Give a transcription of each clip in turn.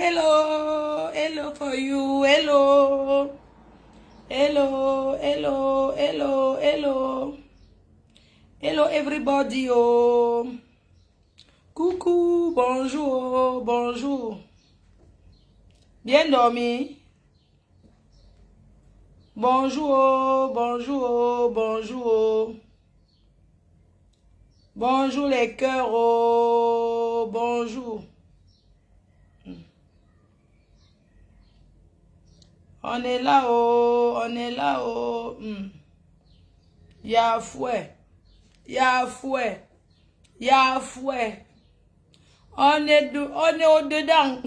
Hello, hello for you, hello. Hello, hello, hello, hello. Hello everybody, oh. Coucou, bonjour, bonjour. Bien dormi? Bonjour, bonjour, bonjour. Bonjour les cœurs, oh, bonjour. On est là, oh, on est là, oh. Y'a fouet, y'a fouet, y'a fouet. On est au-dedans.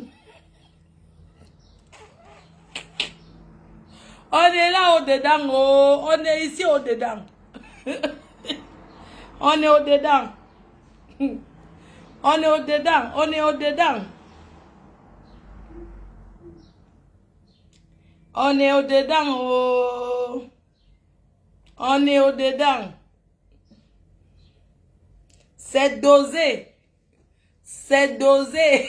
On est là au-dedans, oh. On est ici au-dedans. On est au-dedans. On est au-dedans, on est au-dedans. On est au-dedans, oh. On est au-dedans. C'est dosé. C'est dosé.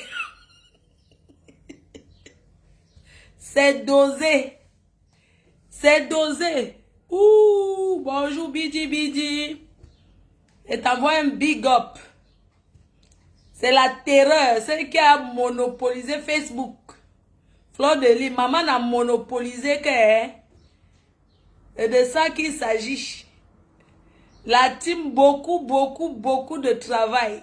C'est dosé. C'est dosé. Ouh, bonjour Bidi Bidi. Et t'envoie un big up. C'est la terreur. Celle qui a monopolisé Facebook. Fleur de Lys, maman a monopolisé que. Et de ça qu'il s'agit. La team, beaucoup de travail.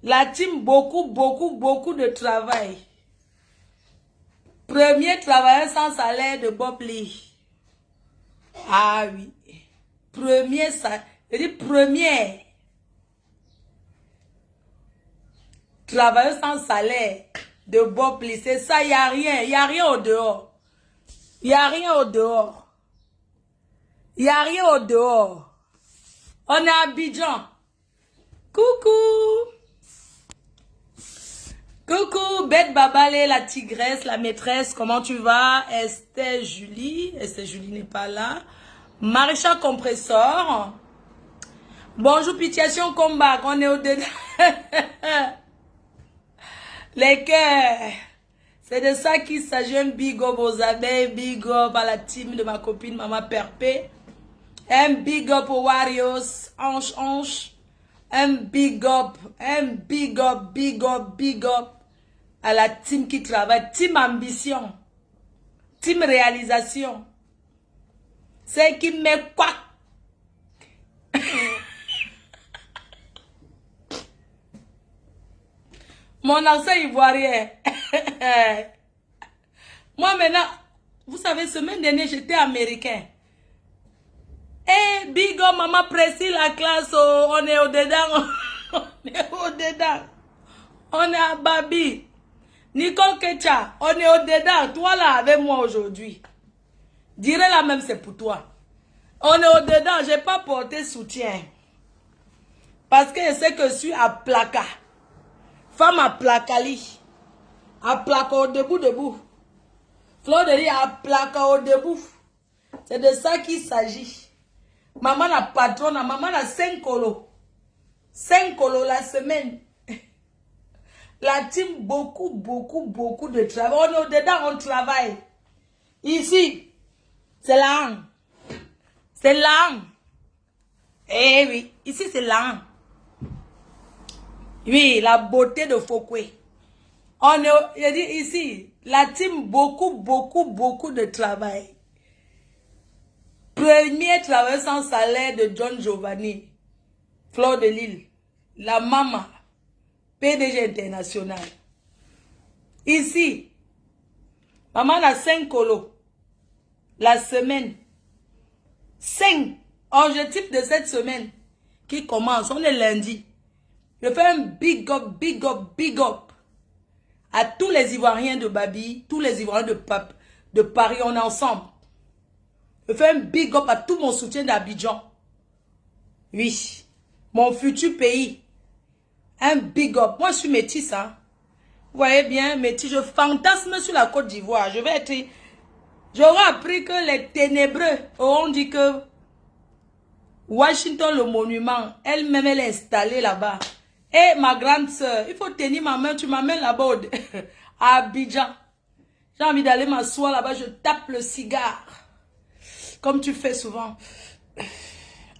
La team, beaucoup de travail. Premier travailleur sans salaire de Bob Lee. Ah oui. Premier salaire. Je dis premier. Travailleur sans salaire de Bob Lee. C'est ça, il n'y a rien. Il n'y a rien au dehors. Il n'y a rien au dehors. Il n'y a rien au dehors. On est à Abidjan. Coucou. Coucou, Bête Babalé, la tigresse, la maîtresse, comment tu vas? Esther Julie n'est pas là. Maréchal Compressor. Bonjour, Pitiation Combat, on est au-dedans. Les cœurs. C'est de ça qu'il s'agit. Un big up aux abeilles, big up à la team de ma copine Maman Perpé. Un big up aux Warriors, hanche. Un big up à la team qui travaille, team ambition, team réalisation. C'est qui met quoi? Mon accent ivoirien. Moi maintenant, vous savez, semaine dernière, j'étais américain. Eh, big up, maman précise la classe, oh, on est au-dedans. On est au-dedans. On est à Babi. Nicole Kecha, on est au-dedans. Toi là avec moi aujourd'hui. Dirais la même, c'est pour toi. On est au-dedans. Je n'ai pas porté soutien. Parce que je sais que je suis à Plaka. Femme à Plakali. À Plaka au debout. Fleur de Lys à Plaka au debout. C'est de ça qu'il s'agit. Maman la patronne, maman a 5 colos. 5 colos la semaine. La team, beaucoup de travail. On est au-dedans, on travaille. Ici, c'est là. C'est là. Eh oui, ici c'est là. Oui, la beauté de Fokwe. On est, je dis ici, la team, beaucoup de travail. Premier travail sans salaire de John Giovanni. Fleur de Lys. La maman. PDG international. Ici, maman a 5 colos. La semaine. 5. Objectif de cette semaine qui commence. On est lundi. Je fais un big up à tous les Ivoiriens de Babi, tous les Ivoiriens de Paris. On est ensemble. Je fais un big up à tout mon soutien d'Abidjan. Oui. Mon futur pays. Un big up. Moi, je suis métisse, hein. Vous voyez bien, métisse. Je fantasme sur la Côte d'Ivoire. Je vais être... J'aurais appris que les ténébreux auront dit que Washington, le monument, elle-même, elle est installée là-bas. Et ma grande soeur, il faut tenir ma main, tu m'amènes là-bas à Abidjan. J'ai envie d'aller m'asseoir là-bas, je tape le cigare. Comme tu fais souvent.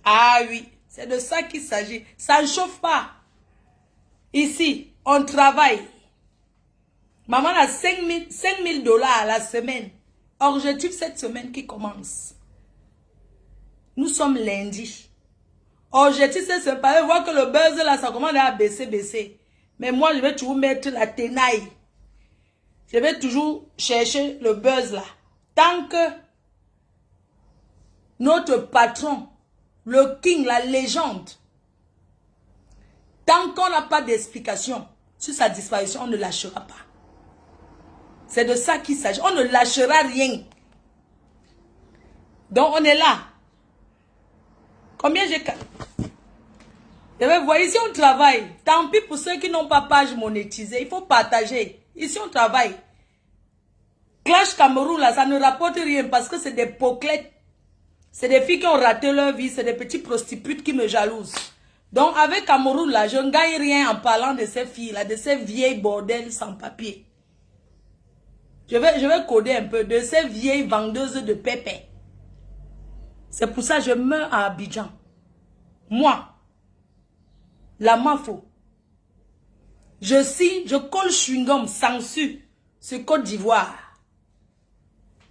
Ah oui, c'est de ça qu'il s'agit. Ça ne chauffe pas. Ici, on travaille. Maman a 5 000 dollars à la semaine. Objectif cette semaine qui commence. Nous sommes lundi. Objectif cette semaine, voir que le buzz là, ça commence à baisser. Mais moi, je vais toujours mettre la tenaille. Je vais toujours chercher le buzz là. Tant que notre patron, le king, la légende, tant qu'on n'a pas d'explication sur sa disparition, on ne lâchera pas. C'est de ça qu'il s'agit. On ne lâchera rien. Donc, on est là. Combien j'ai... Je vais voir, ici on travaille. Tant pis pour ceux qui n'ont pas page monétisée. Il faut partager. Ici on travaille. Clash Cameroun, là, ça ne rapporte rien parce que c'est des poclettes. C'est des filles qui ont raté leur vie. C'est des petites prostituées qui me jalousent. Donc, avec Cameroun, là, je ne gagne rien en parlant de ces filles-là, de ces vieilles bordels sans papier. Je vais coder un peu de ces vieilles vendeuses de pépé. C'est pour ça que je meurs à Abidjan. Moi, la Mafo, je colle chewing-gum censure sur Côte d'Ivoire.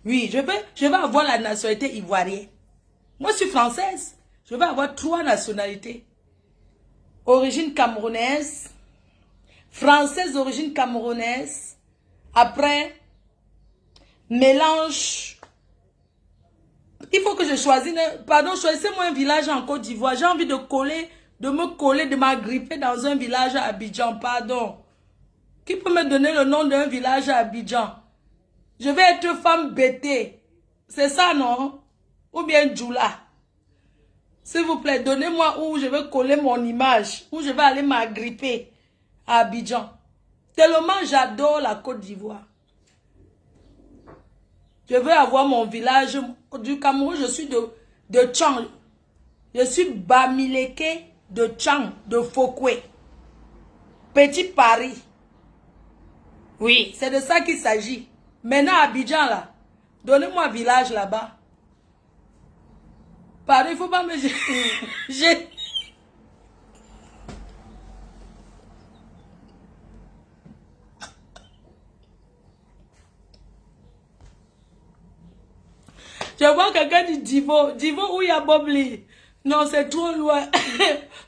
Oui, je vais avoir la nationalité ivoirienne. Moi, je suis française. Je vais avoir 3 nationalités. Origine camerounaise, française d'origine camerounaise, après, mélange. Il faut que je choisisse, pardon, choisissez-moi un village en Côte d'Ivoire. J'ai envie de de m'agripper dans un village à Abidjan, pardon. Qui peut me donner le nom d'un village à Abidjan? Je vais être femme bêtée. C'est ça, non? Ou bien Djoula. S'il vous plaît, donnez-moi où je vais coller mon image, où je vais aller m'agripper à Abidjan. Tellement j'adore la Côte d'Ivoire. Je veux avoir mon village du Cameroun, je suis de Tchang. Je suis Bamileke de Tchang, de Fokwe. Petit Paris. Oui, c'est de ça qu'il s'agit. Maintenant, Abidjan, là, donnez-moi un village là-bas. Pardon, il ne faut pas me... Je vois quelqu'un du Divo. Divo où il y a Bobli. Non, c'est trop loin.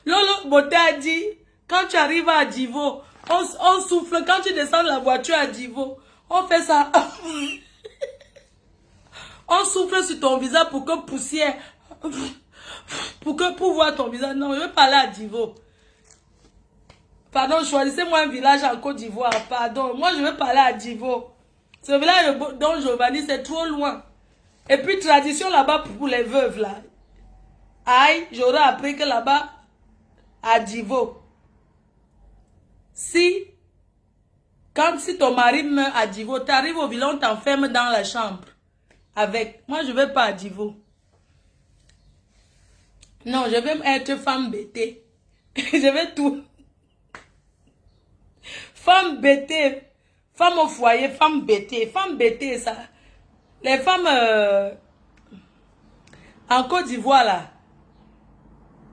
Lolo Boté a dit, quand tu arrives à Divo, on souffle. Quand tu descends de la voiture à Divo, on fait ça. On souffle sur ton visage pour que poussière... Pour voir ton visage. Non, je vais parler à Divo. Pardon, choisissez-moi un village en Côte d'Ivoire. Pardon, moi je vais parler à Divo. Ce village dont Giovanni, c'est trop loin. Et puis, tradition là-bas pour les veuves, là. Aïe, j'aurais appris que là-bas, à Divo, si ton mari meurt à Divo, tu arrives au village, on t'enferme dans la chambre. Avec. Moi, je ne vais pas à Divo. Non, je vais être femme bêtée. Je vais tout. Femme bêtée. Femme au foyer, femme bêtée. Femme bêtée, ça. Les femmes en Côte d'Ivoire, là,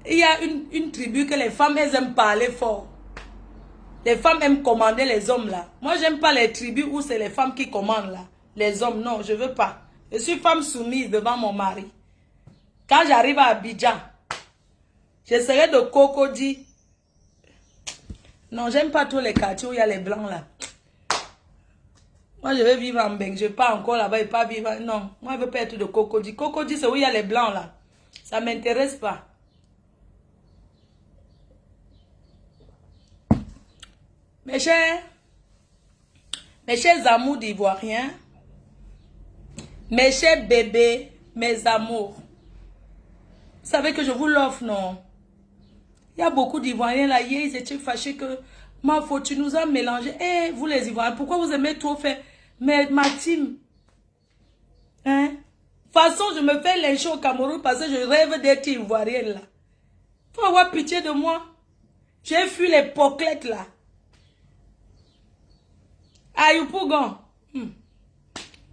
il y a une tribu que les femmes, elles aiment parler fort. Les femmes aiment commander les hommes, là. Moi, j'aime pas les tribus où c'est les femmes qui commandent, là. Les hommes, non, je veux pas. Je suis femme soumise devant mon mari. Quand j'arrive à Abidjan, je serai de Cocody. Non, j'aime pas tous les quartiers où il y a les blancs, là. Moi, je vais vivre en Beng. Je pars encore là-bas et pas vivre. Non, moi, je veux pas être de Cocody. Cocody, c'est où il y a les blancs, là. Ça ne m'intéresse pas. Mes chers amours d'ivoiriens, mes chers bébés, mes amours, vous savez que je vous l'offre, non? Il y a beaucoup d'Ivoiriens là, hier, ils étaient fâchés que ma faute, tu nous as mélangé. Eh, vous les Ivoiriens, pourquoi vous aimez trop faire ma team? Hein? De toute façon, je me fais lyncher au Cameroun parce que je rêve d'être Ivoirienne là. Faut avoir pitié de moi. J'ai fui les poclettes là. À Yopougon.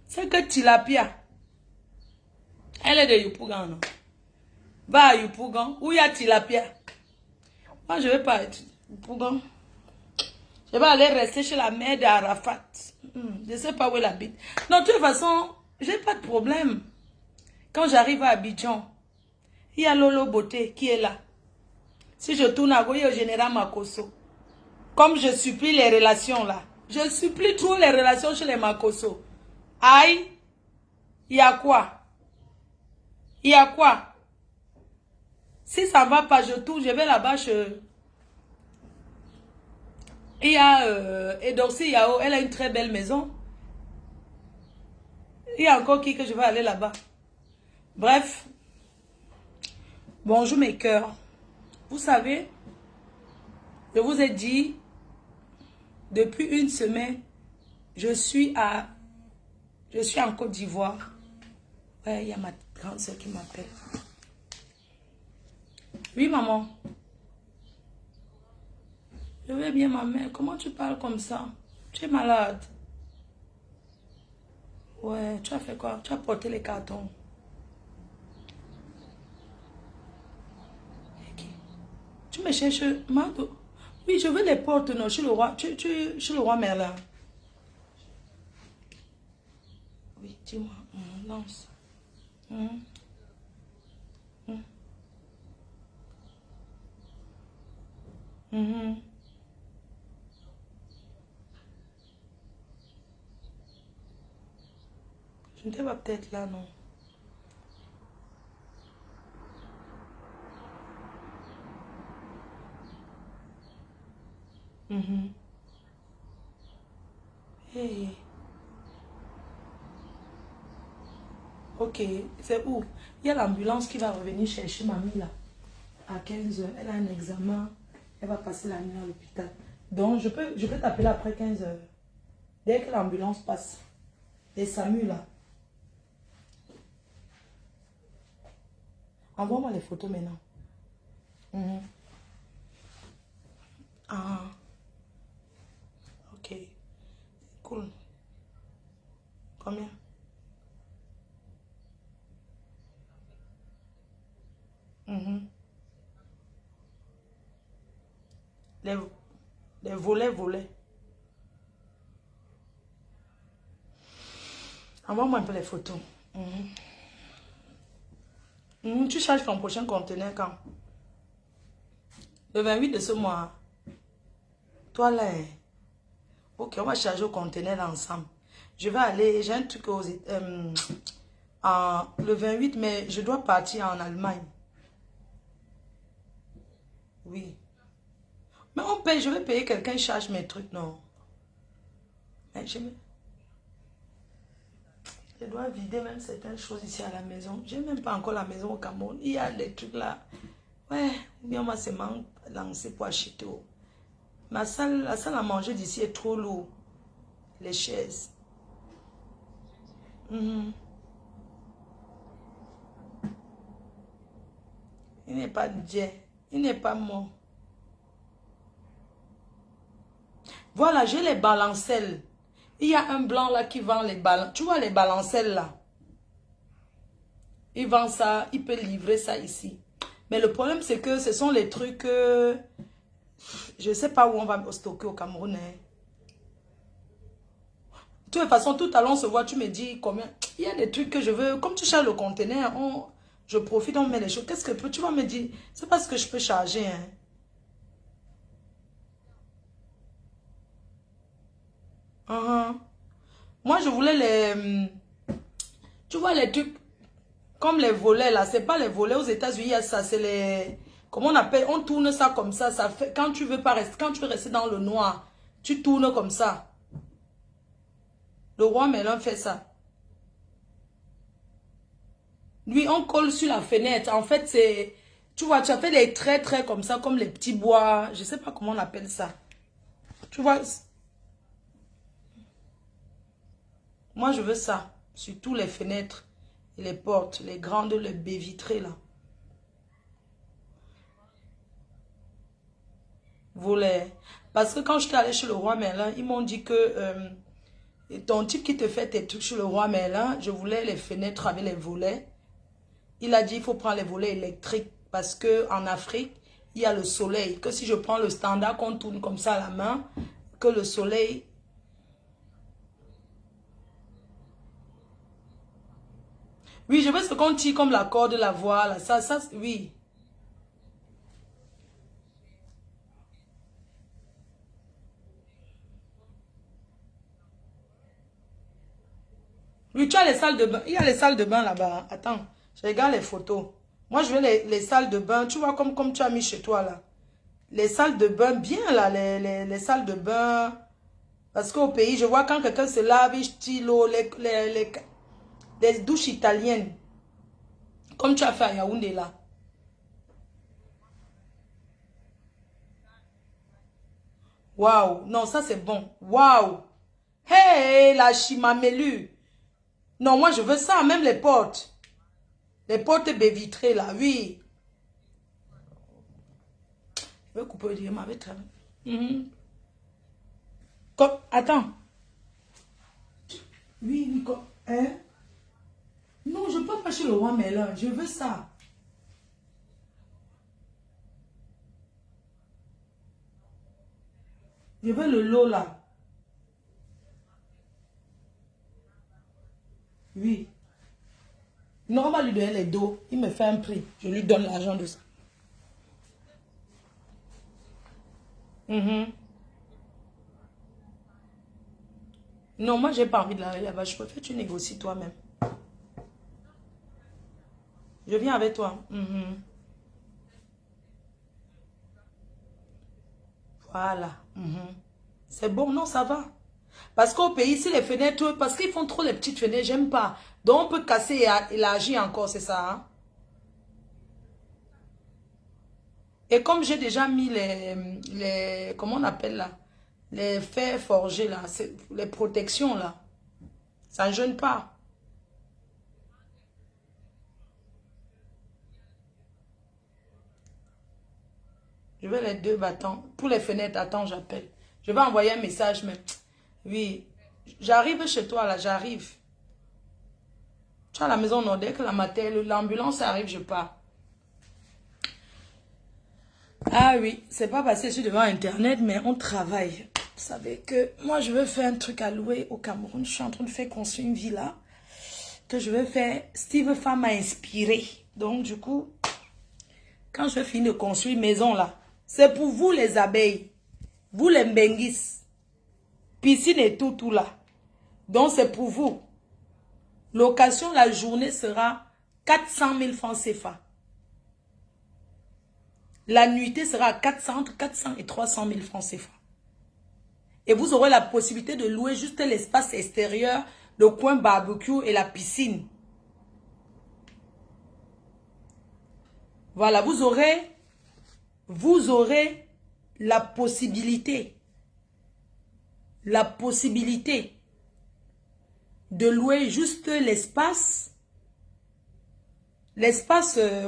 C'est que Tilapia. Elle est de Yopougon, non? Va à Yopougon. Où il y a Tilapia? Moi, je ne vais pas être Yopougon. Je vais aller rester chez la mère d'Arafat. Je ne sais pas où elle habite. Non, de toute façon, je n'ai pas de problème. Quand j'arrive à Abidjan, il y a Lolo Beauté qui est là. Si je tourne à Goye au général Makosso, comme je supplie les relations là, je supplie trop les relations chez les Makosso. Aïe, il y a quoi? Il y a quoi? Si ça ne va pas, je tourne, je vais là-bas. Il y a Edorsi Yao, elle a une très belle maison. Il y a encore qui que je vais aller là-bas. Bref. Bonjour mes cœurs. Vous savez, je vous ai dit, depuis une semaine, je suis en Côte d'Ivoire. Ouais, il y a ma grande soeur qui m'appelle. Oui, maman. Je vais bien, ma mère. Comment tu parles comme ça? Tu es malade. Ouais, tu as fait quoi? Tu as porté les cartons. Okay. Tu me cherches, Mado? Oui, je veux les porter, non, chez le roi. Chez le roi Merlin. Oui, dis-moi. Lance. Je n'étais pas peut-être là, non. Hey. Ok, c'est où? Il y a l'ambulance qui va revenir chercher mamie là. À 15 h. Elle a un examen. Elle va passer la nuit à l'hôpital. Donc, je peux t'appeler après 15 h. Dès que l'ambulance passe. Les SAMU là. Envoie-moi les photos maintenant. Ah. Ok. Cool. Combien? Les, les volets. Envoie-moi un peu les photos. Tu charges ton prochain conteneur quand? Le 28 de ce mois. Toi là. Ok, on va charger au conteneur ensemble. Je vais aller, j'ai un truc le 28, mais je dois partir en Allemagne. Oui. Mais on paye, je vais payer quelqu'un qui charge mes trucs, non. Mais je dois vider même certaines choses ici à la maison. J'ai même pas encore la maison au Cameroun. Il y a des trucs là. Ouais, ou bien moi c'est lancé pour acheter. La salle à manger d'ici est trop lourde. Les chaises. Il n'est pas Dieu. Il n'est pas mort. Voilà, j'ai les balancelles. Il y a un blanc là qui vend les balancelles. Tu vois les balancelles là? Il vend ça, il peut livrer ça ici. Mais le problème c'est que ce sont les trucs... je ne sais pas où on va stocker au Cameroun. Hein. De toute façon, tout à l'heure on se voit, tu me dis combien... Il y a des trucs que je veux... Comme tu charges le conteneur, je profite, on met les choses. Qu'est-ce que tu vas me dire? C'est pas ce que je peux charger. Hein. Moi, je voulais les... Tu vois les trucs comme les volets là. C'est pas les volets aux États-Unis, il y a ça. C'est les... Comment on appelle? On tourne ça comme ça. Ça fait... Quand tu veux pas rester, quand tu veux rester dans le noir, tu tournes comme ça. Le roi Merlin fait ça. Lui, on colle sur la fenêtre. En fait, c'est... Tu vois, tu as fait des traits comme ça, comme les petits bois. Je sais pas comment on appelle ça. Tu vois... Moi, je veux ça. Sur tous les fenêtres et les portes, les grandes, les baies vitrées là. Volet. Parce que quand j'étais allée chez le roi Merlin, ils m'ont dit que ton type qui te fait tes trucs chez le roi Merlin, je voulais les fenêtres avec les volets. Il a dit il faut prendre les volets électriques parce que en Afrique, il y a le soleil. Que si je prends le standard qu'on tourne comme ça à la main, que le soleil... Oui, je veux ce qu'on tire comme la corde de la voix, là. Ça, oui. Oui, tu as les salles de bain. Il y a les salles de bain là-bas. Attends, je regarde les photos. Moi, je veux les salles de bain. Tu vois comme tu as mis chez toi là. Les salles de bain, bien là, les salles de bain. Parce qu'au pays, je vois quand quelqu'un se lave, il style les douches italiennes. Comme tu as fait à Yaoundé là. Waouh, non, ça c'est bon. Waouh. Hey, la chimamelu. Non, moi je veux ça, même les portes. Les portes baie vitrées là, oui. Je vais couper le diamant avec toi. Attends. Oui, Nico. Hein? Non, je ne peux pas chez le roi Merlin. Je veux ça. Je veux le lot là. Oui. Non, on va lui donner les dos. Il me fait un prix. Je lui donne l'argent de ça. Mhm. Non, moi, j'ai pas envie de l'aller là-bas. Je préfère que tu négocies toi-même. Je viens avec toi. Mhm. Voilà. Mhm. C'est bon, non, ça va. Parce qu'au pays, si les fenêtres, parce qu'ils font trop les petites fenêtres, j'aime pas. Donc, on peut casser et élargir encore, c'est ça. Hein? Et comme j'ai déjà mis comment on appelle là? Les fers forgés là, les protections là, ça ne gêne pas. Je veux les deux bâtons. Pour les fenêtres, attends, j'appelle. Je vais envoyer un message, mais oui, j'arrive chez toi là, j'arrive. Tu as la maison Nordec, la matelle, l'ambulance arrive, je pars. Ah oui, c'est pas parce que je suis devant Internet, mais on travaille. Vous savez que moi, je veux faire un truc à louer au Cameroun. Je suis en train de faire construire une villa que je veux faire. Steve Farm m'a inspiré. Donc, du coup, quand je vais finir de construire une maison là, c'est pour vous les abeilles, vous les mbenguis, piscine et tout là. Donc, c'est pour vous. Location, la journée sera 400 000 francs CFA. La nuitée sera à 400 et 300 000 francs CFA. Et vous aurez la possibilité de louer juste l'espace extérieur, le coin barbecue et la piscine. Voilà, vous aurez la possibilité de louer juste l'espace.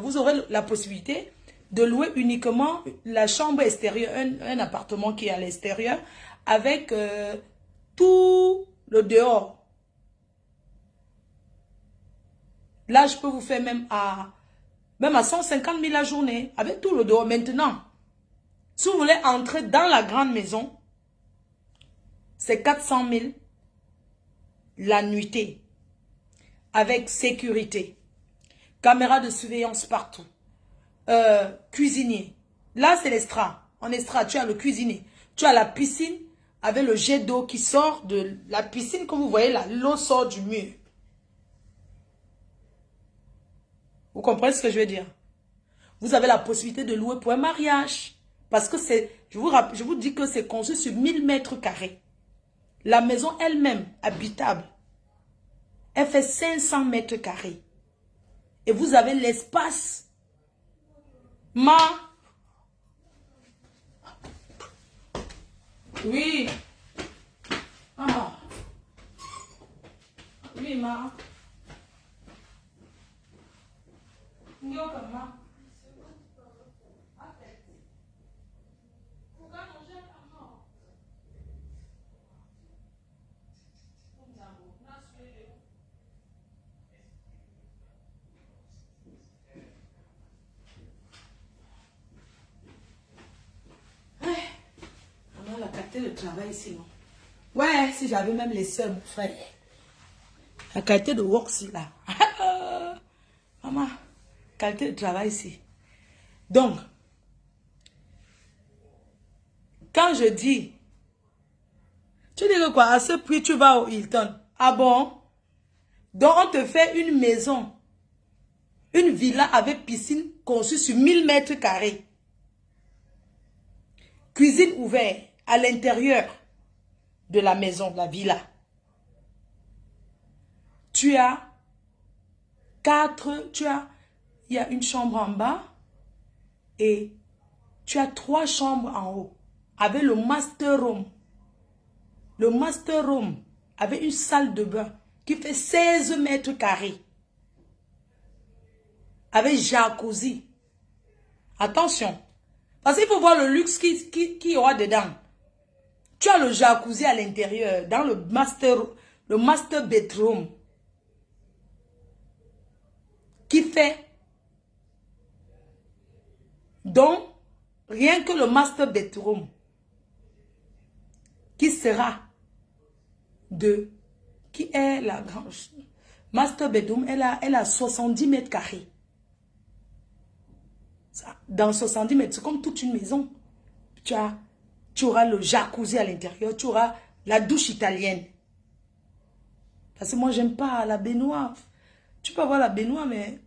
Vous aurez la possibilité de louer uniquement la chambre extérieure, un appartement qui est à l'extérieur, avec tout le dehors. Là, je peux vous faire même à 150 000 la journée, avec tout le dehors. Maintenant, si vous voulez entrer dans la grande maison, c'est 400 000 la nuitée, avec sécurité, caméra de surveillance partout, cuisinier. Là, c'est l'estrade. En estrade, tu as le cuisinier. Tu as la piscine avec le jet d'eau qui sort de la piscine. Comme vous voyez là, l'eau sort du mur. Vous comprenez ce que je veux dire? Vous avez la possibilité de louer pour un mariage. Parce que je vous dis que c'est conçu sur 1000 mètres carrés. La maison elle-même, habitable, elle fait 500 mètres carrés. Et vous avez l'espace. Oui. Ah. Oui, ma. Ndio kama. travail ici, non? Ouais, si j'avais même les seuls, mon frère. La qualité de work ici, là. Maman, qualité de travail ici. Donc, quand je dis, tu dis que quoi? À ce prix, tu vas au Hilton. Ah bon? Donc, on te fait une maison. Une villa avec piscine conçue sur 1000 mètres carrés. Cuisine ouverte à l'intérieur de la maison, la villa. Tu as il y a une chambre en bas et tu as 3 chambres en haut avec le master room. Le master room avec une salle de bain qui fait 16 mètres carrés. Avec jacuzzi. Attention. Parce qu'il faut voir le luxe qui y aura dedans. Tu as le jacuzzi à l'intérieur, dans le master bedroom. Qui fait. Donc, rien que le master bedroom. Qui sera de. Qui est la grande. Master bedroom, elle a 70 mètres carrés. Dans 70 mètres, c'est comme toute une maison. Tu auras le jacuzzi à l'intérieur, tu auras la douche italienne. Parce que moi, j'aime pas la baignoire. Tu peux avoir la baignoire, mais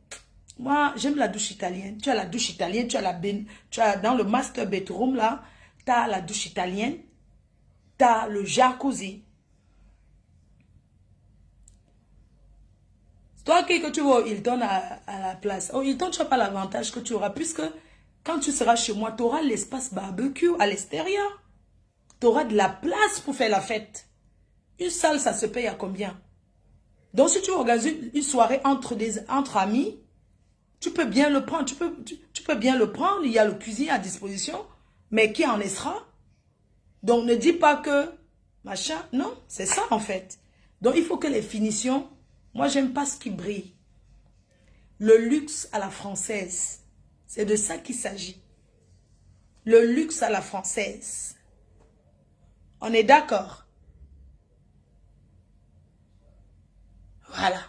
moi, j'aime la douche italienne. Tu as la douche italienne, tu as dans le master bedroom, là, tu as la douche italienne, tu as le jacuzzi. Toi, que tu vas au Hilton à la place. Au Hilton, tu n'as pas l'avantage que tu auras, puisque quand tu seras chez moi, tu auras l'espace barbecue à l'extérieur. Tu auras de la place pour faire la fête. Une salle, ça se paye à combien? Donc, si tu organises une soirée entre amis, tu peux bien le prendre. Tu peux bien le prendre. Il y a le cuisine à disposition. Mais qui en laissera? Donc, ne dis pas que machin. Non, c'est ça en fait. Donc, il faut que les finitions... Moi, j'aime pas ce qui brille. Le luxe à la française. C'est de ça qu'il s'agit. Le luxe à la française. On est d'accord? Voilà.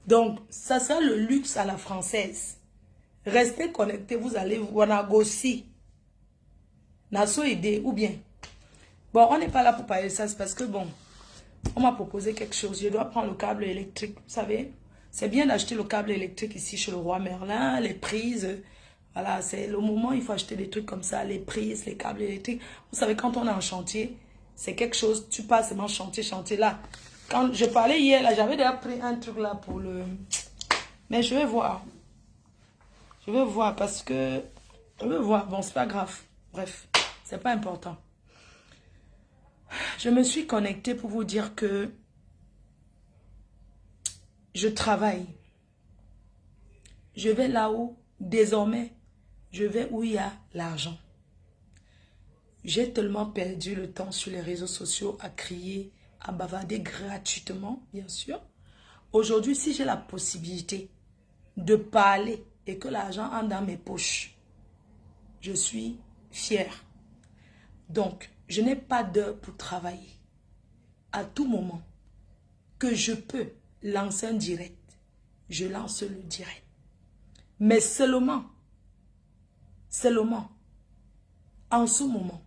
Donc, ça sera le luxe à la française. Restez connectés, vous allez voir aussi. Naso idée ou bien. Bon, on n'est pas là pour parler de ça, c'est parce que bon, on m'a proposé quelque chose. Je dois prendre le câble électrique, vous savez. C'est bien d'acheter le câble électrique ici chez le roi Merlin, les prises. Voilà, c'est le moment, il faut acheter des trucs comme ça, les prises, les câbles électriques. Vous savez, quand on est en chantier, c'est quelque chose, tu passes seulement chantier là. Quand je parlais hier, là, j'avais déjà pris un truc là pour le... Mais je vais voir. Je vais voir parce que... Je vais voir, bon, c'est pas grave. Bref, c'est pas important. Je me suis connectée pour vous dire que je travaille. Je vais là où, désormais, je vais où il y a l'argent. J'ai tellement perdu le temps sur les réseaux sociaux à crier, à bavarder gratuitement, bien sûr. Aujourd'hui, si j'ai la possibilité de parler et que l'argent entre dans mes poches, je suis fière. Donc, je n'ai pas d'heure pour travailler. À tout moment que je peux lancer un direct, je lance le direct. Mais seulement, en ce moment,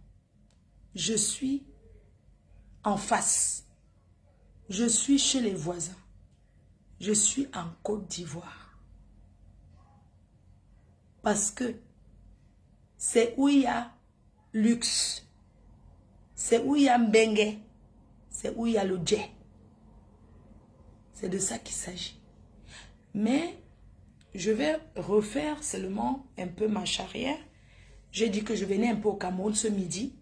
je suis en face. Je suis chez les voisins. Je suis en Côte d'Ivoire. Parce que c'est où il y a luxe. C'est où il y a Mbengue. C'est où il y a le jet. C'est de ça qu'il s'agit. Mais je vais refaire seulement un peu ma charrière. J'ai dit que je venais un peu au Cameroun ce midi.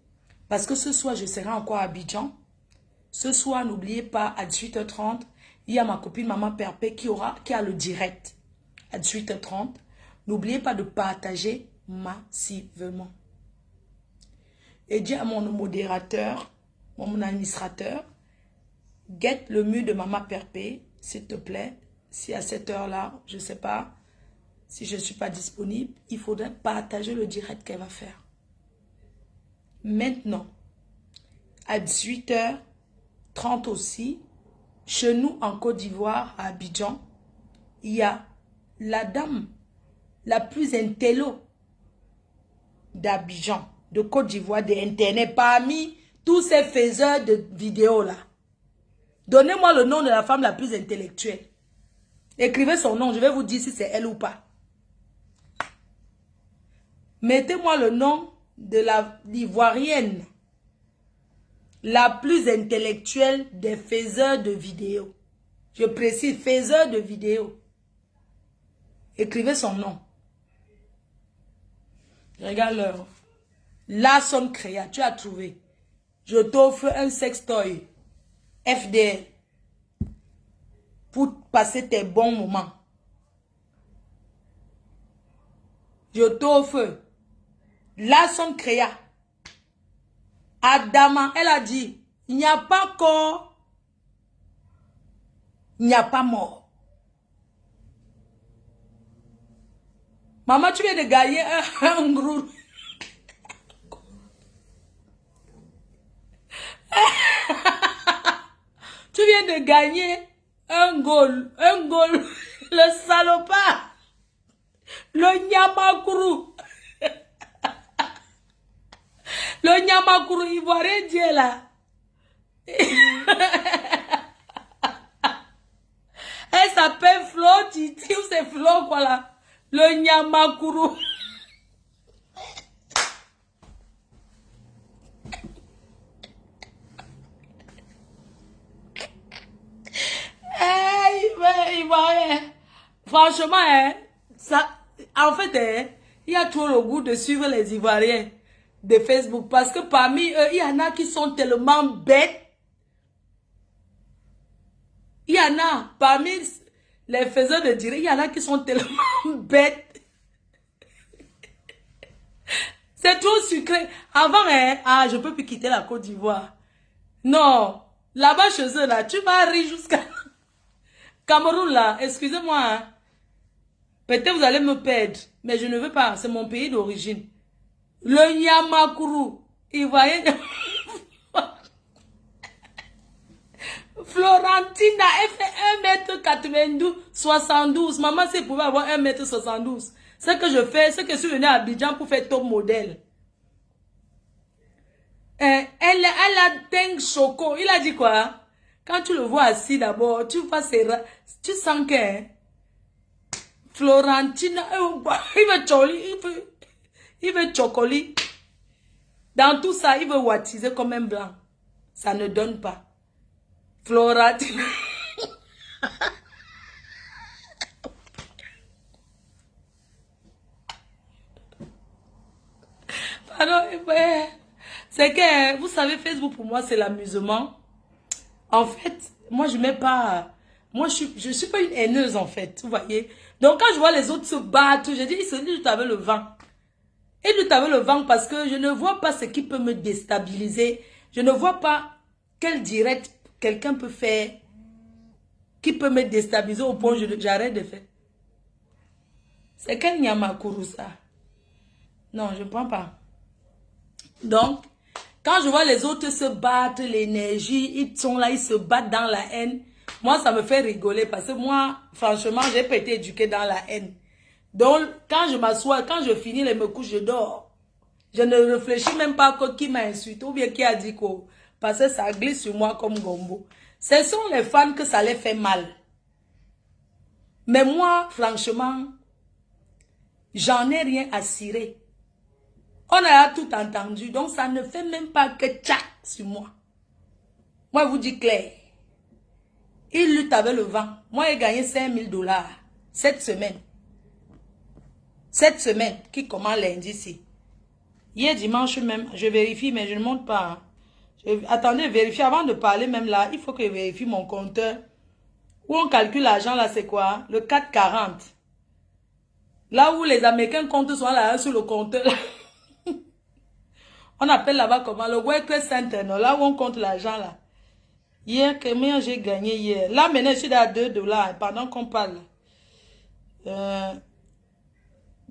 Parce que ce soir, je serai encore à Abidjan. Ce soir, n'oubliez pas, à 18h30, il y a ma copine Maman Perpé qui a le direct. À 18h30. N'oubliez pas de partager massivement. Et dis à mon modérateur, mon administrateur, guette le mur de Maman Perpé, s'il te plaît. Si à cette heure-là, je ne sais pas, Si je ne suis pas disponible, il faudrait partager le direct qu'elle va faire. Maintenant, à 18h30 aussi, chez nous en Côte d'Ivoire, à Abidjan, il y a la dame la plus intello d'Abidjan, de Côte d'Ivoire, d'Internet, parmi tous ces faiseurs de vidéos là. Donnez-moi le nom de la femme la plus intellectuelle. Écrivez son nom, je vais vous dire si c'est elle ou pas. Mettez-moi le nom de l'Ivoirienne la plus intellectuelle des faiseurs de vidéos. Je précise, faiseurs de vidéos. Écrivez son nom. Regarde l'heure. Larson Créa, tu as trouvé. Je t'offre un sextoy FDL pour passer tes bons moments. Je t'offre Larson Créa. Adama, elle a dit, il n'y a pas corps, il n'y a pas mort. Maman, tu viens de gagner un gros. Tu viens de gagner un goal, le salopard, le Nyamakuru. Le Nyamakuru ivoirien Dieu là. Elle s'appelle Flo Titi ou c'est Flo quoi là. Le Nyamakuru. Ivoirien. Franchement, hein, ça, en fait, hein, il y a trop le goût de suivre les Ivoiriens de Facebook parce que parmi eux, il y en a qui sont tellement bêtes. Il y en a, parmi les faiseurs de direct, il y en a qui sont tellement bêtes. C'est trop sucré. Avant, hein, je peux plus quitter la Côte d'Ivoire. Non, là-bas chez eux, là, tu vas rire jusqu'à... Cameroun, là, excusez-moi, hein. Peut-être vous allez me perdre, mais je ne veux pas, c'est mon pays d'origine. Le Nyamakuru, ivoirien. Florentina, elle fait 1m92, 72. Maman, si elle pouvait avoir 1m72. Ce que je fais, c'est que je suis venue à Abidjan pour faire top modèle. Elle a dingue choco. Il a dit quoi? Quand tu le vois assis d'abord, tu sens que Florentina, il veut chocolat. Dans tout ça, il veut wattiser comme un blanc. Ça ne donne pas. Florentina. Pardon, c'est que, vous savez, Facebook pour moi, c'est l'amusement. En fait, moi, je mets pas... Moi, je suis pas une haineuse, en fait, vous voyez. Donc, quand je vois les autres se battre, je dis, ils se disent, avec le vent. Et tout avec le vent parce que je ne vois pas ce qui peut me déstabiliser. Je ne vois pas quel direct quelqu'un peut faire qui peut me déstabiliser au point où j'arrête de faire. C'est quel Nyamakuru ça? Non, je ne prends pas. Donc, quand je vois les autres se battre, l'énergie, ils sont là, ils se battent dans la haine. Moi, ça me fait rigoler parce que moi, franchement, j'ai pas été éduquée dans la haine. Donc, quand je m'assois, quand je finis et me couche, je dors. Je ne réfléchis même pas à qui m'a insulté ou bien qui a dit quoi. Parce que ça glisse sur moi comme gombo. Ce sont les fans que ça les fait mal. Mais moi, franchement, j'en ai rien à cirer. On a tout entendu, donc ça ne fait même pas que tchac sur moi. Moi, je vous dis clair. Il lutte avec le vent. Moi, j'ai gagné 5 000 $ cette semaine. Cette semaine, qui commence lundi ici. Hier dimanche même, je vérifie, mais je ne monte pas. Attendez, vérifier avant de parler même là. Il faut que je vérifie mon compteur. Où on calcule l'argent là, c'est quoi? Le 440. Là où les Américains comptent sont là sur le compteur. On appelle là-bas comment? Le World Center, non? Là où on compte l'argent là. Hier, combien j'ai gagné hier? Là maintenant, je suis à 2 $ pendant qu'on parle.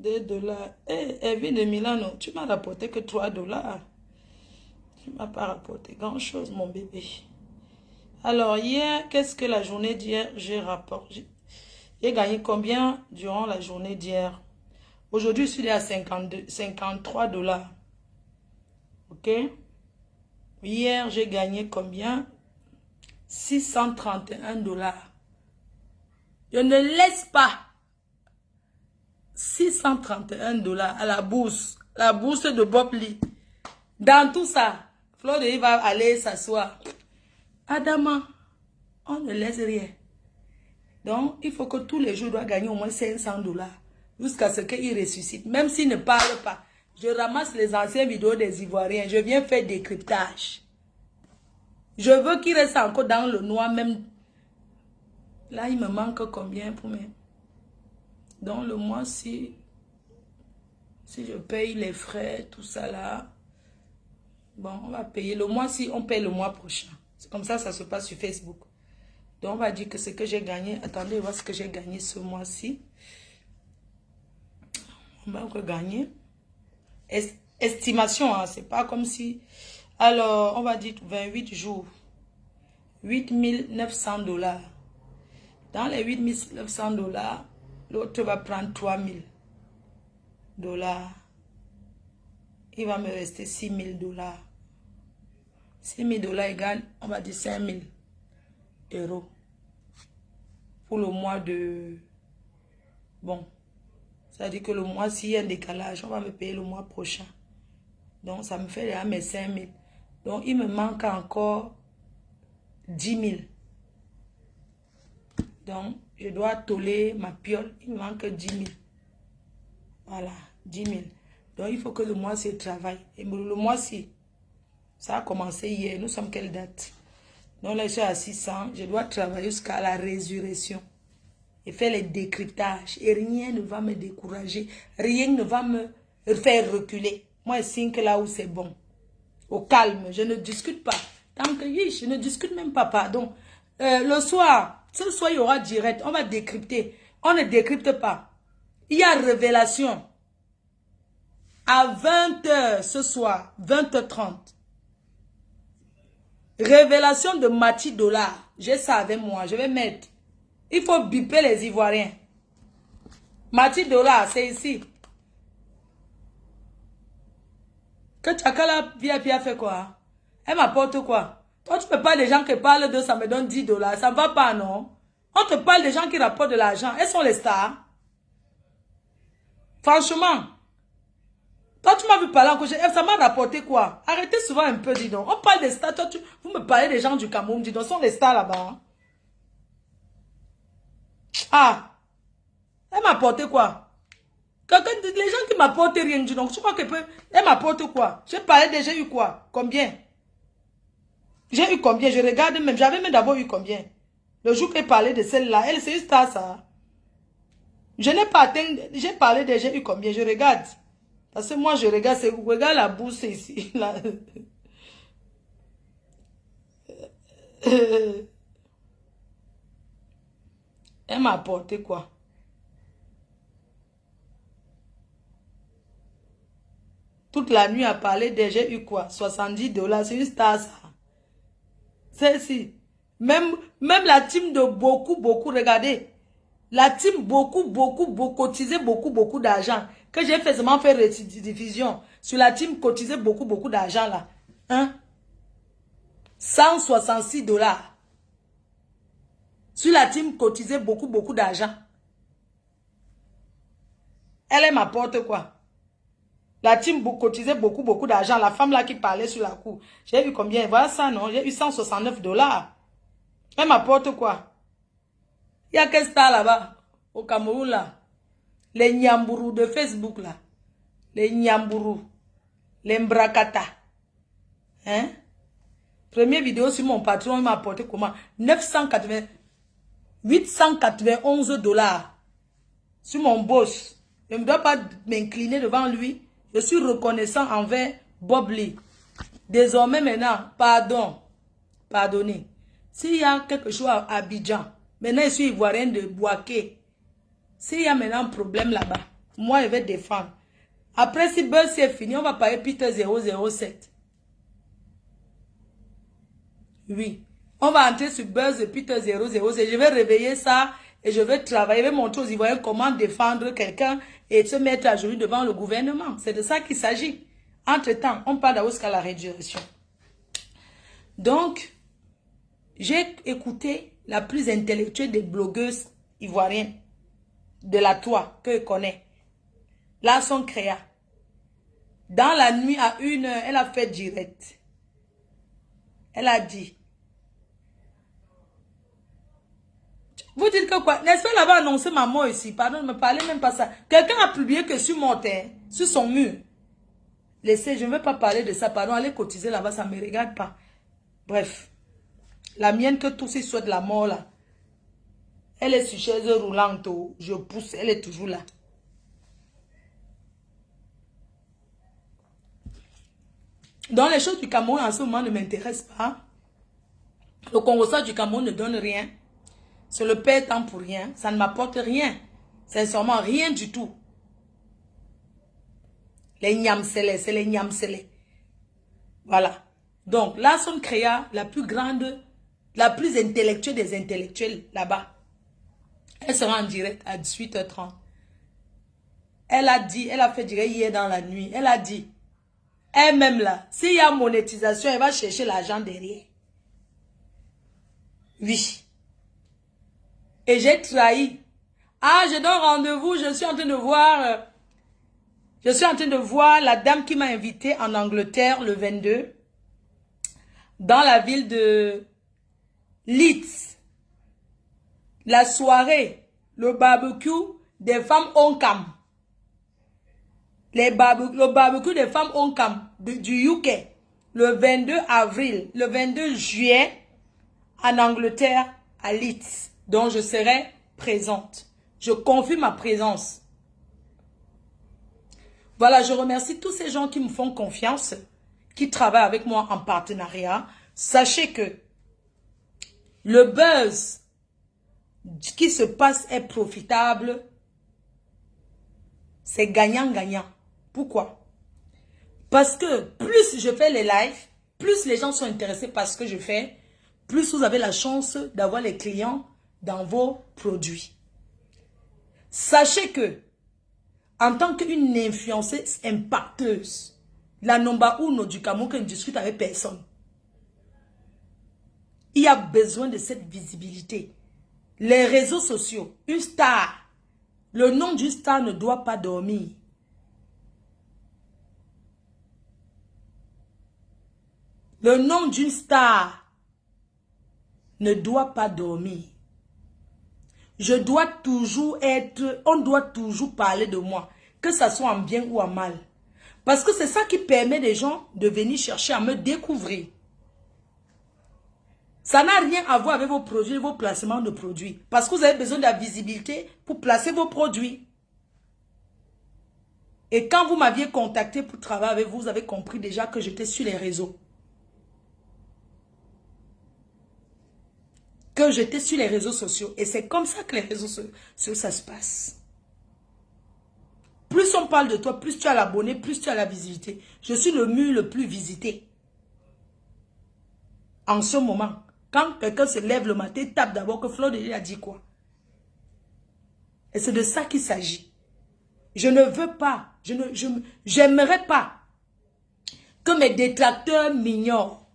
$2. Eh, Evie de Milano, tu m'as rapporté que $3. Tu m'as pas rapporté grand-chose, mon bébé. Alors, hier, qu'est-ce que la journée d'hier, j'ai rapporté? J'ai gagné combien durant la journée d'hier? Aujourd'hui, je suis à $53. Ok? Hier, j'ai gagné combien? $631. Je ne laisse pas $631 à la bourse de Bob Lee. Dans tout ça, Floride va aller s'asseoir. Adama, on ne laisse rien. Donc, il faut que tous les jours, il doit gagner au moins $500 jusqu'à ce qu'il ressuscite. Même s'il ne parle pas, je ramasse les anciennes vidéos des Ivoiriens. Je viens faire des cryptages. Je veux qu'il reste encore dans le noir même. Là, il me manque combien pour moi? Donc, le mois, si je paye les frais, tout ça là, bon, on va payer. Le mois, si on paye le mois prochain. C'est comme ça se passe sur Facebook. Donc, on va dire que ce que j'ai gagné. Attendez, voir ce que j'ai gagné ce mois-ci. On va encore gagner. Estimation, hein, c'est pas comme si... Alors, on va dire 28 jours. $8 900. Dans les $8 900, l'autre va prendre $3 000. Il va me rester $6 000. $6 000 égale, on va dire 5 000 euros. Pour le mois de... Bon. Ça veut dire que le mois, s'il y a un décalage, on va me payer le mois prochain. Donc, ça me fait déjà mes 5 000. Donc, il me manque encore 10 000. Donc, je dois toller ma piole. Il me manque 10 000. Voilà, 10 000. Donc, il faut que le mois-ci travaille. Et le mois-ci, ça a commencé hier. Nous sommes quelle date? Donc, là, je suis à 600. Je dois travailler jusqu'à la résurrection. Et faire les décryptages. Et rien ne va me décourager. Rien ne va me faire reculer. Moi, je signe que là où c'est bon. Au calme. Je ne discute pas. Tant que je ne discute même pas, pardon. Le soir, ce soir, il y aura direct. On va décrypter. On ne décrypte pas. Il y a révélation. À 20 h ce soir, 20 h 30. Révélation de Mati Dollar. J'ai ça avec moi. Je vais mettre. Il faut biper les Ivoiriens. Mati Dollar, c'est ici. Que Tchakala VIP a fait quoi? Elle m'apporte quoi? Toi, tu peux pas des gens qui parlent de ça me donne $10. Ça ne va pas, non? On te parle des gens qui rapportent de l'argent. Elles sont les stars. Franchement. Toi, tu m'as vu parler encore. Ça m'a rapporté quoi? Arrêtez souvent un peu, dis donc. On parle des stars. Toi, vous me parlez des gens du Cameroun. Dis donc, sont les stars là-bas. Ah. Elle m'a apporté quoi? Les gens qui m'apportent rien, dis donc. Tu crois que elle m'apporte quoi? J'ai parlé de j'ai eu quoi? Combien? J'ai eu combien? Je regarde même. J'avais même d'abord eu combien? Le jour qu'elle parlait de celle-là. Elle, c'est une star, ça. Je n'ai pas atteint. J'ai parlé de j'ai eu combien? Je regarde. Parce que moi, je regarde. Regarde la bourse ici. Là. Elle m'a apporté quoi? Toute la nuit à parler de j'ai eu quoi? $70. C'est une star, ça. Celle-ci. Même la team de beaucoup, regardez. La team beaucoup, cotisé beaucoup d'argent. Que j'ai fait seulement faire diffusion. Sur la team cotisé beaucoup d'argent là. Hein? $166. Sur la team cotisé beaucoup d'argent. Elle m'apporte quoi? La team cotisait beaucoup d'argent. La femme là qui parlait sur la cour. J'ai eu combien? Voilà ça, non? J'ai eu $169. Elle m'apporte quoi? Il y a quel star là-bas? Au Cameroun là. Les Nyambourou de Facebook là. Les Nyambourou. Les Mbrakata. Hein? Première vidéo sur mon patron, il m'a apporté comment? $891. Sur mon boss. Je ne dois pas m'incliner devant lui. Je suis reconnaissant envers Bob Lee. Désormais maintenant, pardonnez. S'il y a quelque chose à Abidjan, maintenant je suis ivoirienne de Bouaké. S'il y a maintenant un problème là-bas, Moi, je vais défendre. Après, si Buzz est fini, on va parler Peter 007. Oui. On va entrer sur Buzz de Peter 007. Je vais réveiller ça et je vais travailler, je vais montrer aux Ivoiriens comment défendre quelqu'un et se mettre à genoux devant le gouvernement. C'est de ça qu'il s'agit. Entre-temps, on parle jusqu'à la résurrection. Donc, j'ai écouté la plus intellectuelle des blogueuses ivoiriennes de la Toile que je connais. Là, son créa. Dans la nuit à 1h, elle a fait direct. Elle a dit. Vous dites que quoi? N'est-ce pas là-bas annoncé ma mort ici? Pardon, ne me parlez même pas ça. Quelqu'un a publié que sur mon terre, sur son mur. Laissez, je ne veux pas parler de ça. Pardon, allez cotiser là-bas, ça ne me regarde pas. Bref. La mienne que tous ils souhaitent la mort là. Elle est sur chaise roulante. Je pousse, elle est toujours là. Donc les choses du Cameroun en ce moment ne m'intéressent pas. Le Congo du Cameroun ne donne rien. C'est le père temps pour rien. Ça ne m'apporte rien. Sincèrement, rien du tout. Les Nyamsele, c'est les Nyamsele. Voilà. Donc, là, son créa, la plus grande, la plus intellectuelle des intellectuels, là-bas. Elle sera en direct à 18h30. Elle a dit, elle a fait direct hier dans la nuit. Elle a dit, elle-même là, s'il y a monétisation, elle va chercher l'argent derrière. Oui. Et j'ai trahi. Ah, je donne rendez-vous, je suis en train de voir... je suis en train de voir la dame qui m'a invité en Angleterre le 22. Dans la ville de Leeds. La soirée, le barbecue des femmes Oncam. Le barbecue des femmes Oncam du UK. Le 22 avril, le 22 juillet, en Angleterre, à Leeds. Donc je serai présente. Je confirme ma présence. Voilà, je remercie tous ces gens qui me font confiance, qui travaillent avec moi en partenariat. Sachez que le buzz qui se passe est profitable. C'est gagnant-gagnant. Pourquoi? Parce que plus je fais les lives, plus les gens sont intéressés par ce que je fais, plus vous avez la chance d'avoir les clients dans vos produits. Sachez que, en tant qu'une influenceuse impacteuse, la number uno du Cameroun qui ne discute avec personne, il y a besoin de cette visibilité. Les réseaux sociaux, une star, le nom d'une star ne doit pas dormir. Le nom d'une star ne doit pas dormir. Je dois toujours être, on doit toujours parler de moi, que ça soit en bien ou en mal. Parce que c'est ça qui permet des gens de venir chercher à me découvrir. Ça n'a rien à voir avec vos produits, vos placements de produits. Parce que vous avez besoin de la visibilité pour placer vos produits. Et quand vous m'aviez contacté pour travailler avec vous, vous avez compris déjà que j'étais sur les réseaux. Que j'étais sur les réseaux sociaux. Et c'est comme ça que les réseaux sociaux, ça se passe. Plus on parle de toi, plus tu as l'abonné, plus tu as la visibilité. Je suis le mur le plus visité. En ce moment, quand quelqu'un se lève le matin, tape d'abord que Fleur de Lys a dit quoi. Et c'est de ça qu'il s'agit. Je ne veux pas, j'aimerais pas que mes détracteurs m'ignorent.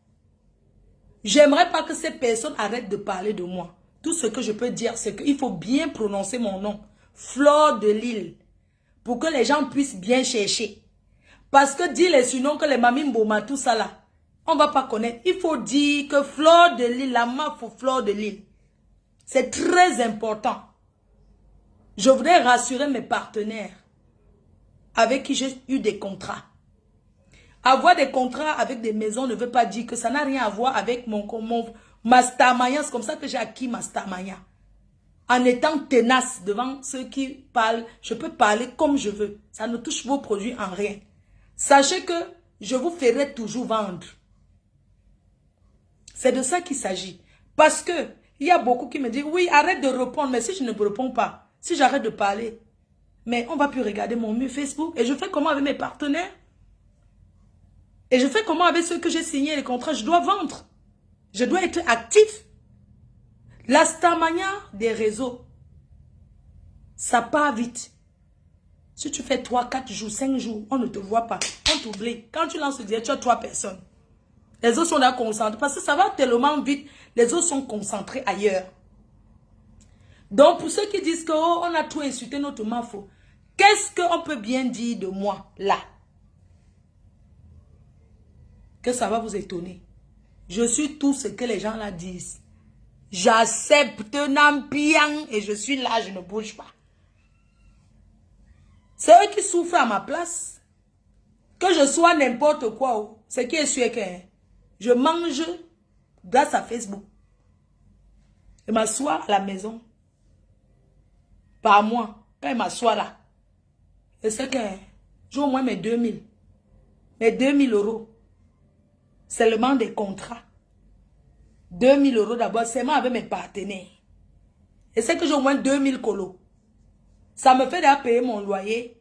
J'aimerais pas que ces personnes arrêtent de parler de moi. Tout ce que je peux dire, c'est qu'il faut bien prononcer mon nom. Fleur de Lys. Pour que les gens puissent bien chercher. Parce que dire les surnoms que les Mami Mboma, tout ça là, on ne va pas connaître. Il faut dire que Fleur de Lys, la marque pour Fleur de Lys. C'est très important. Je voudrais rassurer mes partenaires avec qui j'ai eu des contrats. Avoir des contrats avec des maisons ne veut pas dire que ça n'a rien à voir avec mon Mastermania. C'est comme ça que j'ai acquis Mastermania. En étant tenace devant ceux qui parlent, je peux parler comme je veux. Ça ne touche vos produits en rien. Sachez que je vous ferai toujours vendre. C'est de ça qu'il s'agit. Parce que il y a beaucoup qui me disent, oui, arrête de répondre. Mais si je ne réponds pas, si j'arrête de parler, Mais on ne va plus regarder mon mur Facebook. Et je fais comment avec mes partenaires? Et je fais comment avec ceux que j'ai signé les contrats? Je dois vendre. Je dois être actif. La starmania des réseaux, ça part vite. Si tu fais 3, 4 jours, 5 jours, on ne te voit pas. On t'oublie. Quand tu lances le direct, tu as 3 personnes. Les autres sont là concentrés. Parce que ça va tellement vite. Les autres sont concentrés ailleurs. Donc, pour ceux qui disent que oh, on a tout insulté, notamment faux. Qu'est-ce qu'on peut bien dire de moi, là? Que ça va vous étonner. Je suis tout ce que les gens là disent. J'accepte Nampiang et je suis là, je ne bouge pas. C'est eux qui souffrent à ma place. Que je sois n'importe quoi. Ce qui est sûr que je mange grâce à Facebook. Je m'assois à la maison. Par mois. Quand je m'assois là. Je sais que j'ai au moins mes 2000. Mes 2000 euros. Seulement des contrats. 2000 euros d'abord, seulement avec mes partenaires. Et c'est que j'ai au moins 2000 colos. Ça me fait déjà payer mon loyer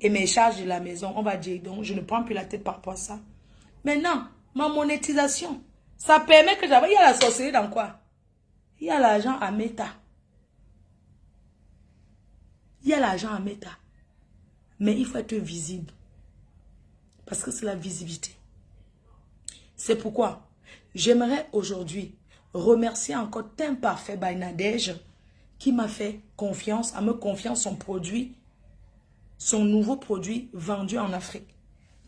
et mes charges de la maison. On va dire, donc je ne prends plus la tête par rapport à ça. Maintenant, ma monétisation, ça permet que j'avais. Il y a la sorcellerie dans quoi? Il y a l'argent à Meta. Il y a l'argent à Meta. Mais il faut être visible. Parce que c'est la visibilité. C'est pourquoi j'aimerais aujourd'hui remercier encore Timparfait by Nadège qui m'a fait confiance, à me confier son produit, son nouveau produit vendu en Afrique.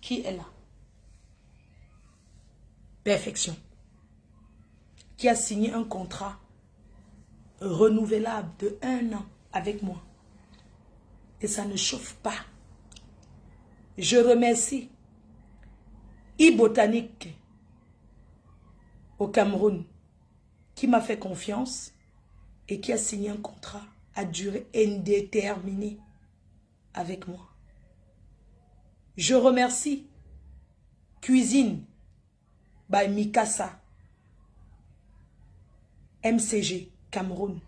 Qui est là? Perfection. Qui a signé un contrat renouvelable de 1 an avec moi. Et ça ne chauffe pas. Je remercie e-Botanique au Cameroun qui m'a fait confiance et qui a signé un contrat à durée indéterminée avec moi. Je remercie Cuisine by Mikasa MCG Cameroun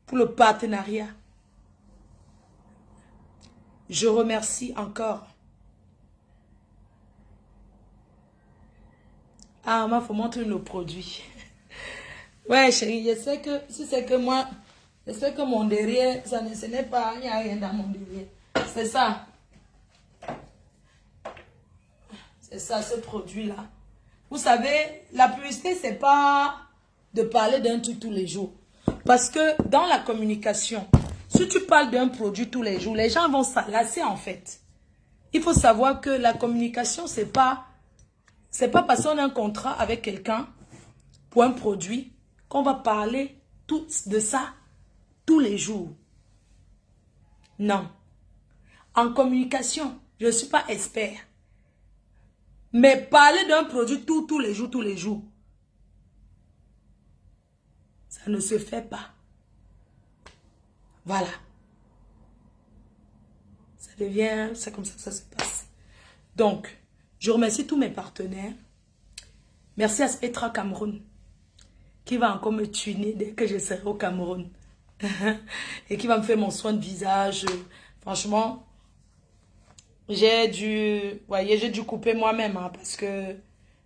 pour le partenariat. Je remercie encore. Ah, moi, il faut montrer nos produits. Ouais, chérie, je sais que si c'est que moi, je sais que mon derrière, ce n'est pas, il n'y a rien dans mon derrière. C'est ça. C'est ça, ce produit-là. Vous savez, la publicité, c'est pas de parler d'un truc tous les jours. Parce que dans la communication, si tu parles d'un produit tous les jours, les gens vont s'lasser en fait. Il faut savoir que la communication, c'est pas parce qu'on a un contrat avec quelqu'un pour un produit qu'on va parler de ça tous les jours. Non. En communication, je ne suis pas expert. Mais parler d'un produit tous les jours, ça ne se fait pas. Voilà. Ça devient, c'est comme ça que ça se passe. Donc, je remercie tous mes partenaires. Merci à Spetra Cameroun, qui va encore me tuner dès que je serai au Cameroun. Et qui va me faire mon soin de visage. Franchement, j'ai dû couper moi-même, hein, parce que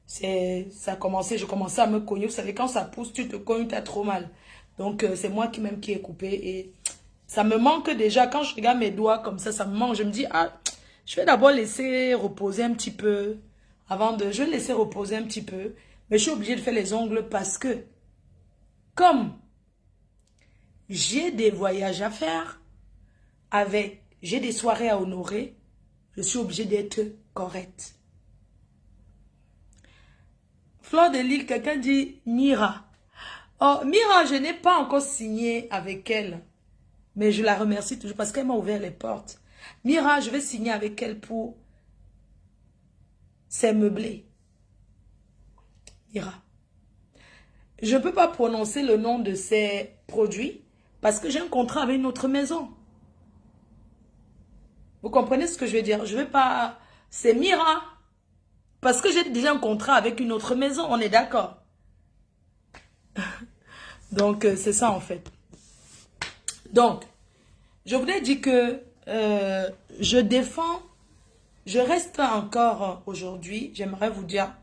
ça a commencé, je commençais à me cogner. Vous savez, quand ça pousse, tu te cognes, tu as trop mal. Donc, c'est moi qui ai coupé. Et ça me manque déjà. Quand je regarde mes doigts comme ça me manque. Je me dis, ah, je vais d'abord laisser reposer un petit peu. Je vais laisser reposer un petit peu. Mais je suis obligée de faire les ongles parce que, comme j'ai des voyages à faire, j'ai des soirées à honorer, je suis obligée d'être correcte. Fleur de Lille, quelqu'un dit Mira. Oh, Mira, je n'ai pas encore signé avec elle. Mais je la remercie toujours parce qu'elle m'a ouvert les portes. Mira, je vais signer avec elle pour ses meublés. Mira. Je ne peux pas prononcer le nom de ces produits parce que j'ai un contrat avec une autre maison. Vous comprenez ce que je veux dire? Je ne vais pas... C'est Mira. Parce que j'ai déjà un contrat avec une autre maison. On est d'accord? Donc, c'est ça en fait. Donc, je voudrais dire que je défends, je reste encore aujourd'hui, j'aimerais vous dire,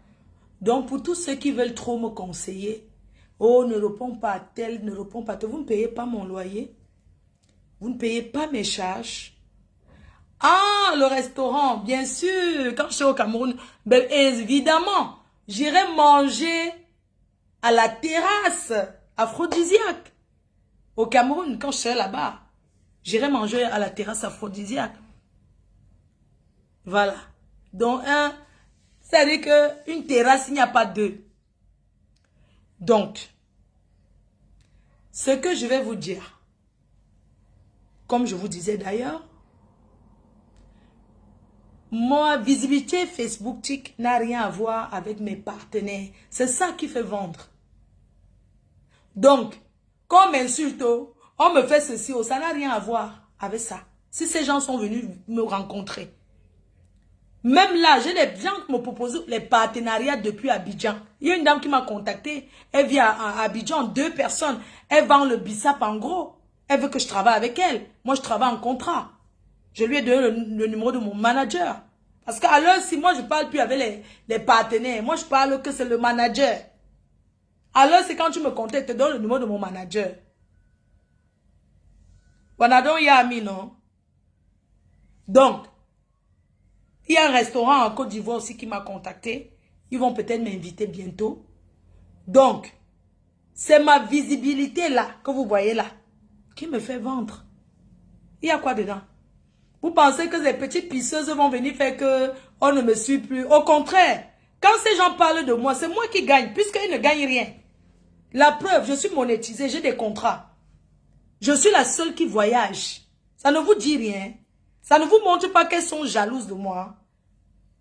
donc pour tous ceux qui veulent trop me conseiller, oh, ne réponds pas à tel, ne réponds pas à tel, vous ne payez pas mon loyer, vous ne payez pas mes charges. Ah, le restaurant, bien sûr, quand je suis au Cameroun, ben, évidemment, j'irai manger à la terrasse aphrodisiaque. Au Cameroun, quand je serai là-bas, j'irai manger à la terrasse aphrodisiaque. Voilà. Donc, c'est-à-dire qu'une terrasse, il n'y a pas deux. Donc, ce que je vais vous dire, comme je vous disais d'ailleurs, ma visibilité Facebook n'a rien à voir avec mes partenaires. C'est ça qui fait vendre. Donc, quand on m'insulte, on me fait ceci, ça n'a rien à voir avec ça. Si ces gens sont venus me rencontrer. Même là, j'ai des gens qui me proposent les partenariats depuis Abidjan. Il y a une dame qui m'a contacté. Elle vient à Abidjan, 2 personnes. Elle vend le bissap en gros. Elle veut que je travaille avec elle. Moi, je travaille en contrat. Je lui ai donné le numéro de mon manager. Parce qu'à l'heure, si moi, je ne parle plus avec les partenaires, moi, je parle que c'est le manager. Alors, c'est quand tu me contactes, je te donne le numéro de mon manager. Wanadon Yami, non? Donc, il y a un restaurant en Côte d'Ivoire aussi qui m'a contacté. Ils vont peut-être m'inviter bientôt. Donc, c'est ma visibilité là, que vous voyez là, qui me fait vendre. Il y a quoi dedans? Vous pensez que ces petites pisseuses vont venir faire que on ne me suit plus? Au contraire, quand ces gens parlent de moi, c'est moi qui gagne, puisqu'ils ne gagnent rien. La preuve, je suis monétisée, j'ai des contrats. Je suis la seule qui voyage. Ça ne vous dit rien. Ça ne vous montre pas qu'elles sont jalouses de moi.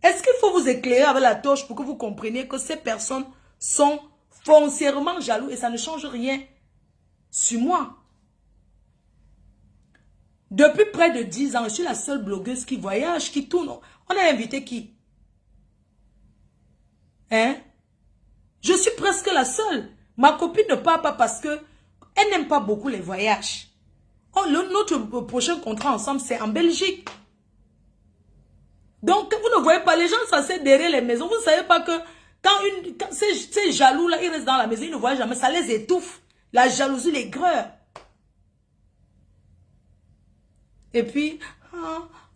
Est-ce qu'il faut vous éclairer avec la torche pour que vous compreniez que ces personnes sont foncièrement jalouses et ça ne change rien sur moi? Depuis près de 10 ans, je suis la seule blogueuse qui voyage, qui tourne. On a invité qui? Hein? Je suis presque la seule. Ma copine ne part pas parce que elle n'aime pas beaucoup les voyages. Oh, notre prochain contrat ensemble, c'est en Belgique. Donc, vous ne voyez pas, les gens censés derrière les maisons. Vous ne savez pas que quand ces jaloux-là, ils restent dans la maison, ils ne voient jamais. Ça les étouffe. La jalousie, l'aigreur. Et puis,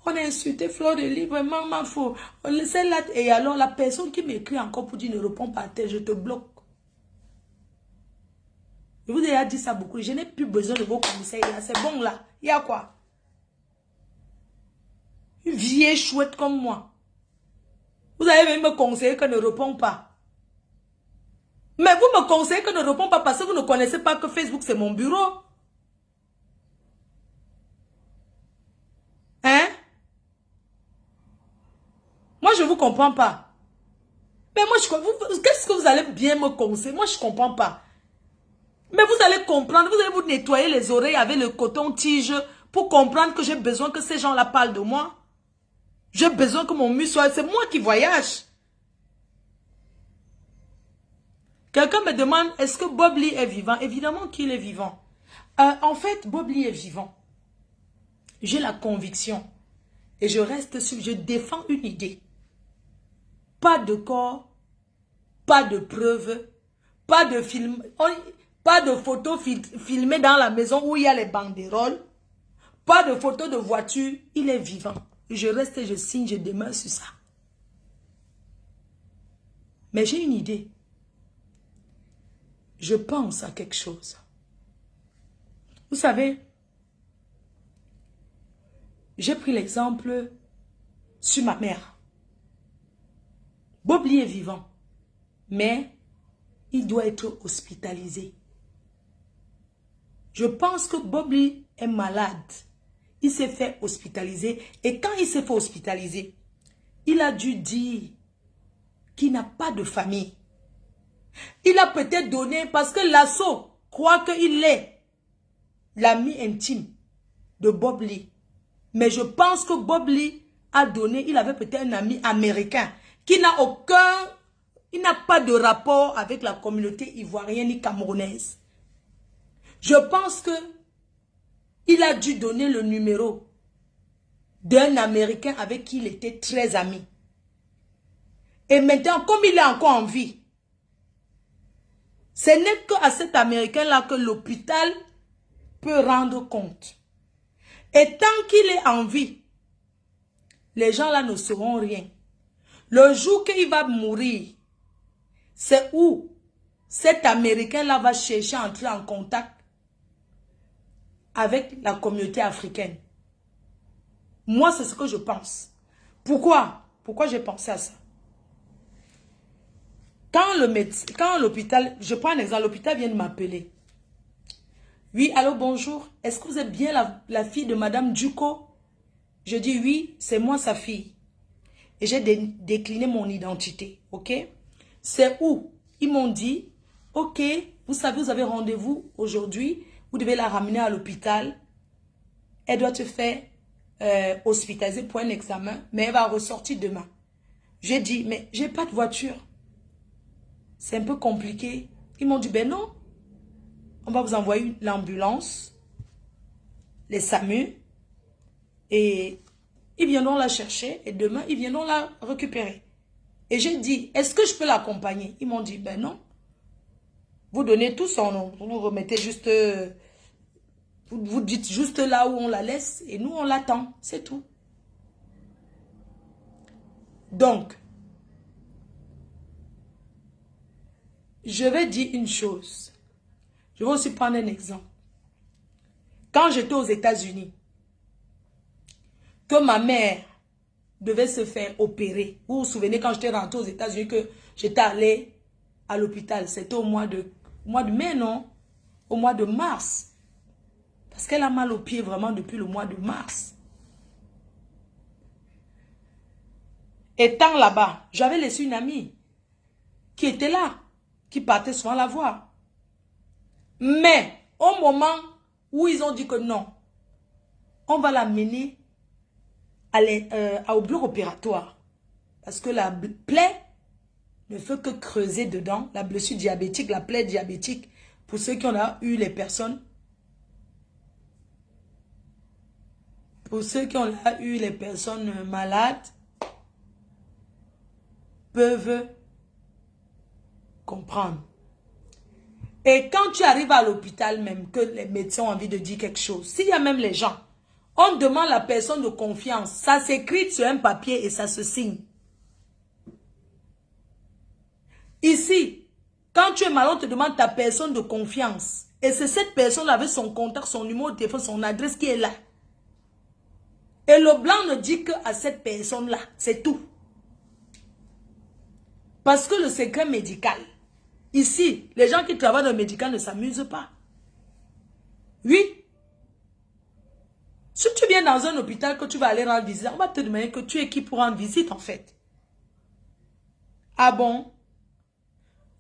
on a insulté Fleur de Lys, vraiment, ma faux. Et alors, la personne qui m'écrit encore pour dire ne réponds pas à tel, je te bloque. Je vous ai déjà dit ça beaucoup. Je n'ai plus besoin de vos conseils là. C'est bon là. Il y a quoi? Une vieille chouette comme moi. Vous allez venir me conseiller que ne réponds pas. Mais vous me conseillez que ne réponds pas parce que vous ne connaissez pas que Facebook c'est mon bureau. Hein? Moi je ne vous comprends pas. Mais moi qu'est-ce que vous allez bien me conseiller? Moi je ne comprends pas. Mais vous allez comprendre, vous allez vous nettoyer les oreilles avec le coton-tige pour comprendre que j'ai besoin que ces gens-là parlent de moi. J'ai besoin que mon muscle soit... C'est moi qui voyage. Quelqu'un me demande, est-ce que Bob Lee est vivant? Évidemment qu'il est vivant. En fait, Bob Lee est vivant. J'ai la conviction. Et je reste sur... Je défends une idée. Pas de corps, pas de preuves, pas de film... Pas de photos filmées dans la maison où il y a les banderoles. Pas de photos de voiture. Il est vivant. Je reste, je signe, je demeure sur ça. Mais j'ai une idée. Je pense à quelque chose. Vous savez, j'ai pris l'exemple sur ma mère. Bob Lee est vivant. Mais il doit être hospitalisé. Je pense que Bob Lee est malade. Il s'est fait hospitaliser. Et quand il s'est fait hospitaliser, il a dû dire qu'il n'a pas de famille. Il a peut-être donné, parce que l'assaut croit qu'il est l'ami intime de Bob Lee. Mais je pense que Bob Lee a donné, il avait peut-être un ami américain qui n'a il n'a pas de rapport avec la communauté ivoirienne ni camerounaise. Je pense que il a dû donner le numéro d'un Américain avec qui il était très ami. Et maintenant, comme il est encore en vie, ce n'est qu'à cet Américain-là que l'hôpital peut rendre compte. Et tant qu'il est en vie, les gens là ne sauront rien. Le jour qu'il va mourir, c'est où cet Américain-là va chercher à entrer en contact avec la communauté africaine. Moi, c'est ce que je pense. Pourquoi? Pourquoi j'ai pensé à ça? Quand l'hôpital, je prends un exemple, l'hôpital vient de m'appeler. Oui, allô, bonjour. Est-ce que vous êtes bien la fille de Madame Ducot? Je dis oui, c'est moi sa fille. Et j'ai décliné mon identité, ok? C'est où? Ils m'ont dit, ok, vous savez, vous avez rendez-vous aujourd'hui, vous devez la ramener à l'hôpital. Elle doit te faire hospitaliser pour un examen, mais elle va ressortir demain. J'ai dit, mais j'ai pas de voiture. C'est un peu compliqué. Ils m'ont dit, ben non, on va vous envoyer l'ambulance, les SAMU, et ils viendront la chercher, et demain, ils viendront la récupérer. Et j'ai dit, est-ce que je peux l'accompagner? Ils m'ont dit, ben non. Vous donnez tout son nom, vous remettez juste, vous dites juste là où on la laisse, et nous, on l'attend, c'est tout. Donc, je vais dire une chose. Je vais aussi prendre un exemple. Quand j'étais aux États-Unis, que ma mère devait se faire opérer. Vous vous souvenez quand j'étais rentrée aux États-Unis que j'étais allée à l'hôpital. C'était au mois de mai, non? Au mois de mars. Parce qu'elle a mal au pied vraiment depuis le mois de mars. Étant là-bas, j'avais laissé une amie qui était là, qui partait souvent la voir. Mais au moment où ils ont dit que non, on va l'amener au bloc opératoire. Parce que la plaie ne fait que creuser dedans. La blessure diabétique, la plaie diabétique, pour ceux qui ont eu les personnes. Pour ceux qui ont eu les personnes malades, peuvent comprendre. Et quand tu arrives à l'hôpital même, que les médecins ont envie de dire quelque chose, s'il y a même les gens, on demande la personne de confiance. Ça s'écrit sur un papier et ça se signe. Ici, quand tu es malade, on te demande ta personne de confiance. Et c'est cette personne avec son contact, son numéro de téléphone, son adresse qui est là. Et le blanc ne dit que à cette personne-là. C'est tout. Parce que le secret médical, ici, les gens qui travaillent dans le médical ne s'amusent pas. Oui. Si tu viens dans un hôpital que tu vas aller rendre visite, on va te demander que tu es qui pour rendre visite en fait. Ah bon?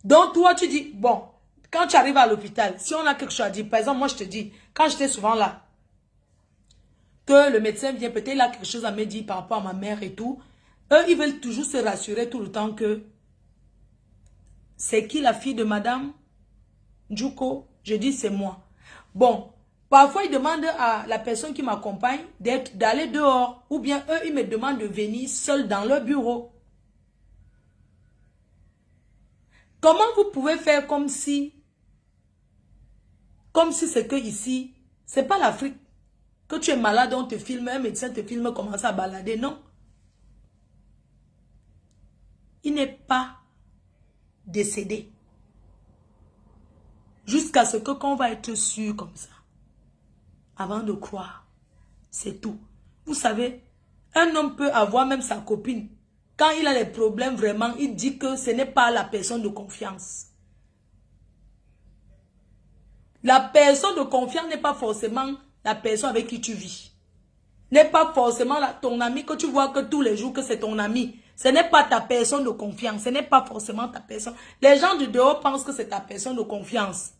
Donc toi tu dis, bon, quand tu arrives à l'hôpital, si on a quelque chose à dire, par exemple moi je te dis, quand j'étais souvent là, que le médecin vient, peut-être il a quelque chose à me dire par rapport à ma mère et tout, eux ils veulent toujours se rassurer tout le temps que c'est qui la fille de Madame Djouko? Je dis c'est moi. Bon, parfois ils demandent à la personne qui m'accompagne d'aller dehors, ou bien eux ils me demandent de venir seul dans leur bureau. Comment vous pouvez faire comme si c'est que ici, c'est pas l'Afrique. Que tu es malade, on te filme, un médecin te filme, commence à balader, non. Il n'est pas décédé. Jusqu'à ce que qu'on va être sûr comme ça. Avant de croire. C'est tout. Vous savez, un homme peut avoir même sa copine. Quand il a des problèmes vraiment, il dit que ce n'est pas la personne de confiance. La personne de confiance n'est pas forcément la personne avec qui tu vis. N'est pas forcément ton ami que tu vois que tous les jours que c'est ton ami. Ce n'est pas ta personne de confiance. Ce n'est pas forcément ta personne. Les gens du dehors pensent que c'est ta personne de confiance.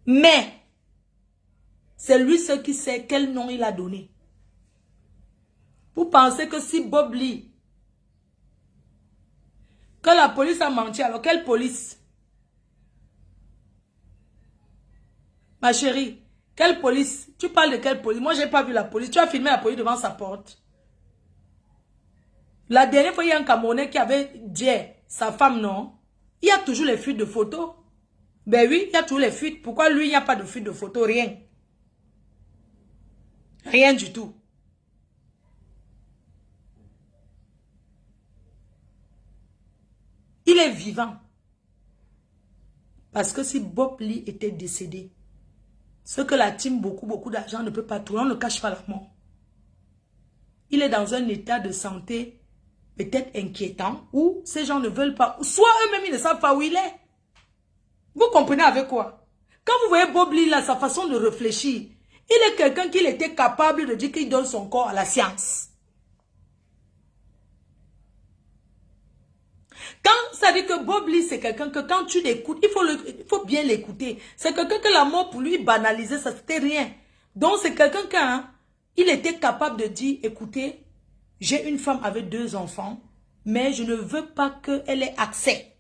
Mais, c'est lui seul qui sait quel nom il a donné. Vous pensez que si Bob Lee, que la police a menti, alors quelle police? Ma chérie, quelle police? Tu parles de quelle police? Moi, j'ai pas vu la police. Tu as filmé la police devant sa porte. La dernière fois, il y a un Camerounais qui avait dit sa femme, non? Il y a toujours les fuites de photos. Ben oui, il y a toujours les fuites. Pourquoi lui, il n'y a pas de fuite de photos? Rien. Rien du tout. Il est vivant. Parce que si Bob Lee était décédé, ce que la team, beaucoup d'argent ne peut pas trouver, on ne cache pas la mort. Il est dans un état de santé peut-être inquiétant, ou ces gens ne veulent pas, soit eux-mêmes ils ne savent pas où il est. Vous comprenez avec quoi? Quand vous voyez Bob Lee là, sa façon de réfléchir, il est quelqu'un qui était capable de dire qu'il donne son corps à la science. Quand ça dit que Bob Lee, c'est quelqu'un que quand tu l'écoutes, il faut bien l'écouter. C'est quelqu'un que la mort pour lui banalisait, ça c'était rien. Donc c'est quelqu'un qui il était capable de dire, écoutez, j'ai une femme avec 2 enfants, mais je ne veux pas qu'elle ait accès.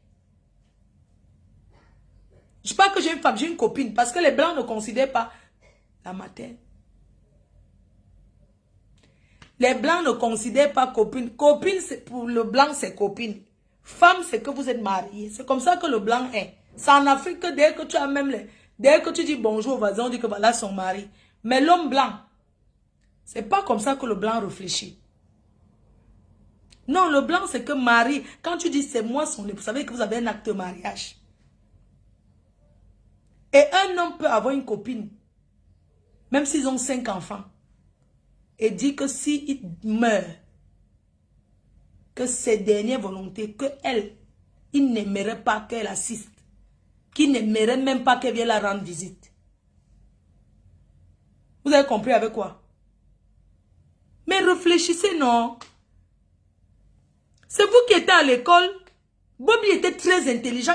Je ne dis pas que j'ai une femme, j'ai une copine, parce que les Blancs ne considèrent pas la mater. Les Blancs ne considèrent pas copine. Copine, pour le Blanc, c'est copine. Femme, c'est que vous êtes mariés. C'est comme ça que le Blanc est. C'est en Afrique que dès que tu as même dès que tu dis bonjour au voisin, on dit que voilà son mari. Mais l'homme blanc, c'est pas comme ça que le Blanc réfléchit. Non, le Blanc, c'est que mari, quand tu dis c'est moi son époux, vous savez que vous avez un acte de mariage. Et un homme peut avoir une copine, même s'ils ont 5 enfants, et dit que s'il meurt, que ses dernières volontés, que elle, il n'aimerait pas qu'elle assiste, qu'il n'aimerait même pas qu'elle vienne la rendre visite. Vous avez compris avec quoi? Mais réfléchissez, non? C'est vous qui étiez à l'école. Bobby était très intelligent.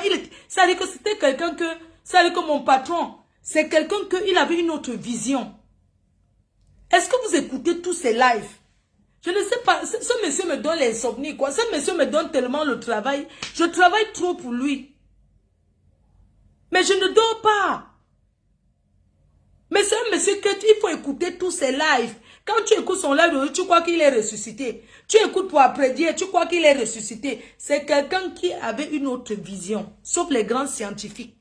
Ça dit que c'était quelqu'un que... Ça dit que mon patron, c'est quelqu'un qu'il avait une autre vision. Est-ce que vous écoutez tous ces lives? Je ne sais pas. Ce monsieur me donne l'insomnie, quoi. Ce monsieur me donne tellement le travail. Je travaille trop pour lui. Mais je ne dors pas. Mais c'est un monsieur qu'il faut écouter tous ses lives. Quand tu écoutes son live, tu crois qu'il est ressuscité. Tu écoutes pour après dire, tu crois qu'il est ressuscité. C'est quelqu'un qui avait une autre vision. Sauf les grands scientifiques.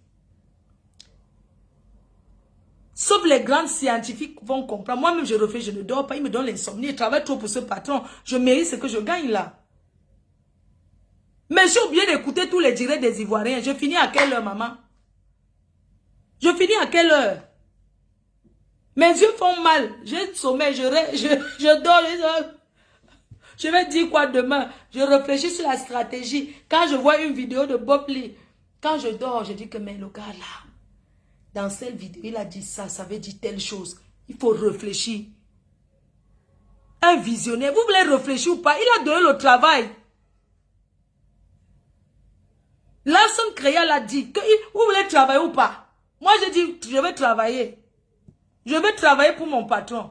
Sauf les grands scientifiques vont comprendre. Moi-même, je réfléchis, je ne dors pas. Il me donne l'insomnie. Il travaille trop pour ce patron. Je mérite ce que je gagne là. Mais j'ai oublié d'écouter tous les directs des Ivoiriens. Je finis à quelle heure, maman? Je finis à quelle heure? Mes yeux font mal. J'ai sommeil. Je dors. Je vais dire quoi demain? Je réfléchis sur la stratégie. Quand je vois une vidéo de Bob Lee, quand je dors, je dis que mais le gars là, dans cette vidéo, il a dit ça, ça veut dire telle chose. Il faut réfléchir. Un visionnaire, vous voulez réfléchir ou pas? Il a donné le travail. Larson Créal a dit que vous voulez travailler ou pas? Moi, je dis, je vais travailler. Je vais travailler pour mon patron.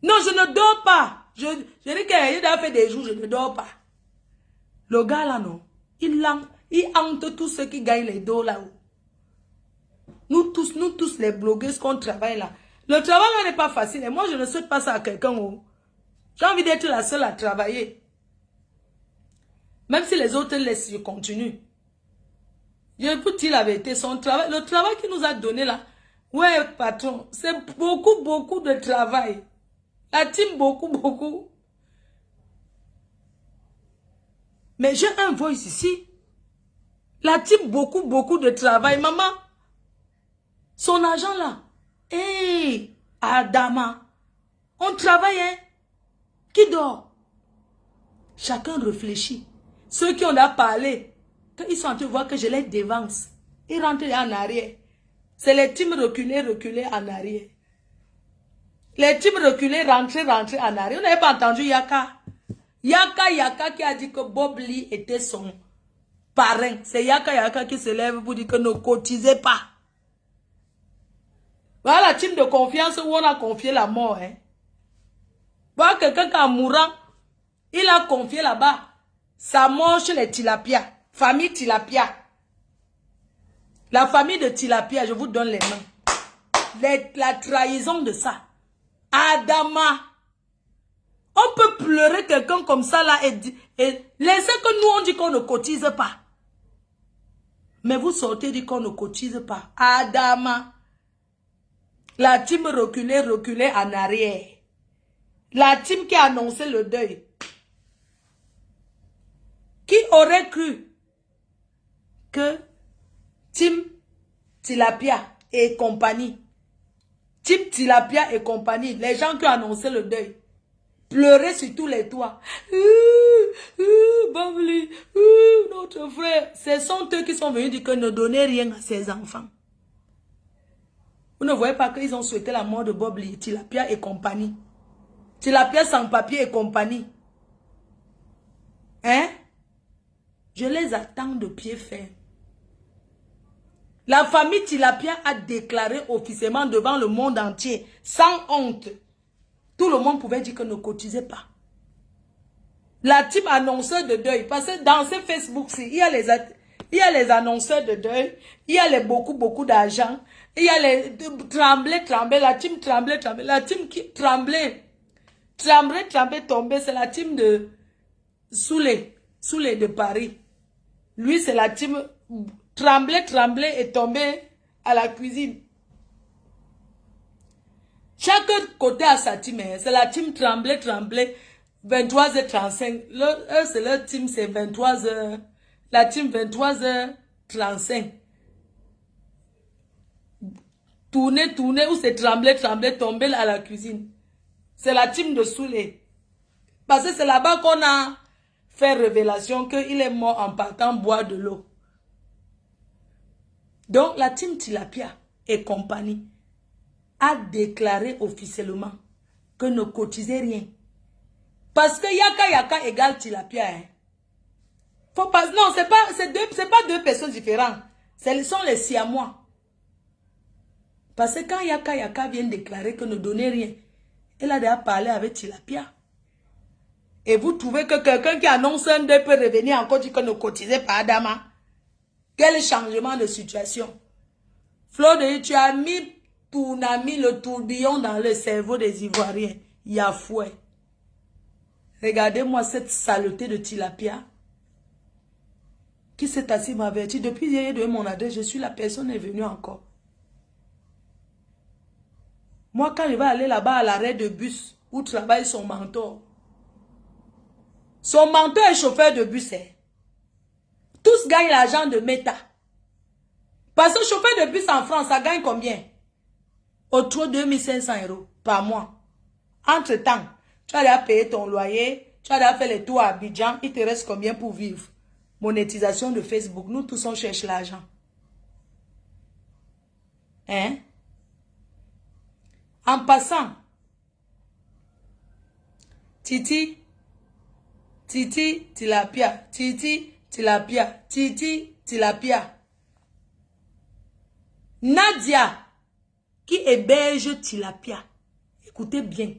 Non, je ne dors pas. Je dis qu'il a fait des jours, je ne dors pas. Le gars là, non. Il hante tous ceux qui gagnent les dos là-haut. Nous tous les blogueuses qu'on travaille là. Le travail là n'est pas facile. Et moi, je ne souhaite pas ça à quelqu'un. J'ai envie d'être la seule à travailler. Même si les autres laissent, je continue. Je vous dis la vérité, son travail, le travail qu'il nous a donné là, ouais patron, c'est beaucoup de travail. La team, beaucoup. Mais j'ai un voice ici. La team, beaucoup de travail. Maman, son argent là, hey, Adama, on travaille, hein? Qui dort? Chacun réfléchit. Ceux qui ont à parler, quand ils sont en train de voir que je les dévance, ils rentrent en arrière. C'est les teams reculer en arrière. Les teams reculer, rentrer en arrière. On n'avait pas entendu Yaka. Yaka qui a dit que Bob Lee était son parrain. C'est Yaka qui se lève pour dire que ne cotisez pas. Voilà la team de confiance où on a confié la mort. Hein. Voilà quelqu'un qui en mourant, il a confié là-bas sa mort chez les tilapias. Famille Tilapia. La famille de Tilapia, je vous donne les noms. La trahison de ça. Adama. On peut pleurer quelqu'un comme ça là et laissez que nous on dit qu'on ne cotise pas. Mais vous sortez dit qu'on ne cotise pas. Adama. La team reculée en arrière. La team qui a annoncé le deuil. Qui aurait cru que Team Tilapia et compagnie, Team Tilapia et compagnie, les gens qui ont annoncé le deuil, pleuraient sur tous les toits. Bobli, notre frère. Ce sont eux qui sont venus dire que ne donnez rien à ses enfants. Vous ne voyez pas qu'ils ont souhaité la mort de Bobli, Tilapia et compagnie. Tilapia sans papier et compagnie. Hein? Je les attends de pied ferme. La famille Tilapia a déclaré officiellement devant le monde entier, sans honte. Tout le monde pouvait dire que ne cotisez pas. La team annonceur de deuil, parce que dans ces Facebook, il y a les annonceurs de deuil, il y a les beaucoup d'argent, il y a les trembler, la team trembler, la team qui trembler, tomber, c'est la team de Soulé de Paris. Lui, c'est la team trembler et tomber à la cuisine. Chaque côté a sa team, c'est la team trembler, 23h35. C'est leur team, c'est 23h. La team 23h35. Tourner, ou c'est trembler, tomber à la cuisine. C'est la team de Soulé. Parce que c'est là-bas qu'on a fait révélation qu'il est mort en partant boire de l'eau. Donc la team Tilapia et compagnie a déclaré officiellement que ne cotisez rien. Parce que Yaka égale Tilapia. Hein. Faut pas, non, c'est pas deux personnes différentes. Ce sont les Siamois. Parce que quand Yaka vient déclarer que ne donnez rien, elle a déjà parlé avec Tilapia. Et vous trouvez que quelqu'un qui annonce un deuil peut revenir encore dire que ne cotisez pas, Adama? Quel changement de situation? Flo, tu as mis le tourbillon dans le cerveau des Ivoiriens. Yafoué. Regardez-moi cette saleté de Tilapia. Qui s'est assis m'averti. Depuis hier, de mon adresse, je suis la personne est venue encore. Moi, quand je vais aller là-bas à l'arrêt de bus, où travaille son mentor. Son mentor est chauffeur de bus. Hein. Tous gagnent l'argent de Meta. Parce que chauffeur de bus en France, ça gagne combien? Autour de 2500 € par mois. Entre-temps, tu as déjà payé ton loyer, tu as déjà fait les tours à Abidjan, il te reste combien pour vivre? Monétisation de Facebook, nous tous on cherche l'argent. Hein? En passant, Titi, Tilapia, Tilapia. Nadia, qui héberge Tilapia. Écoutez bien.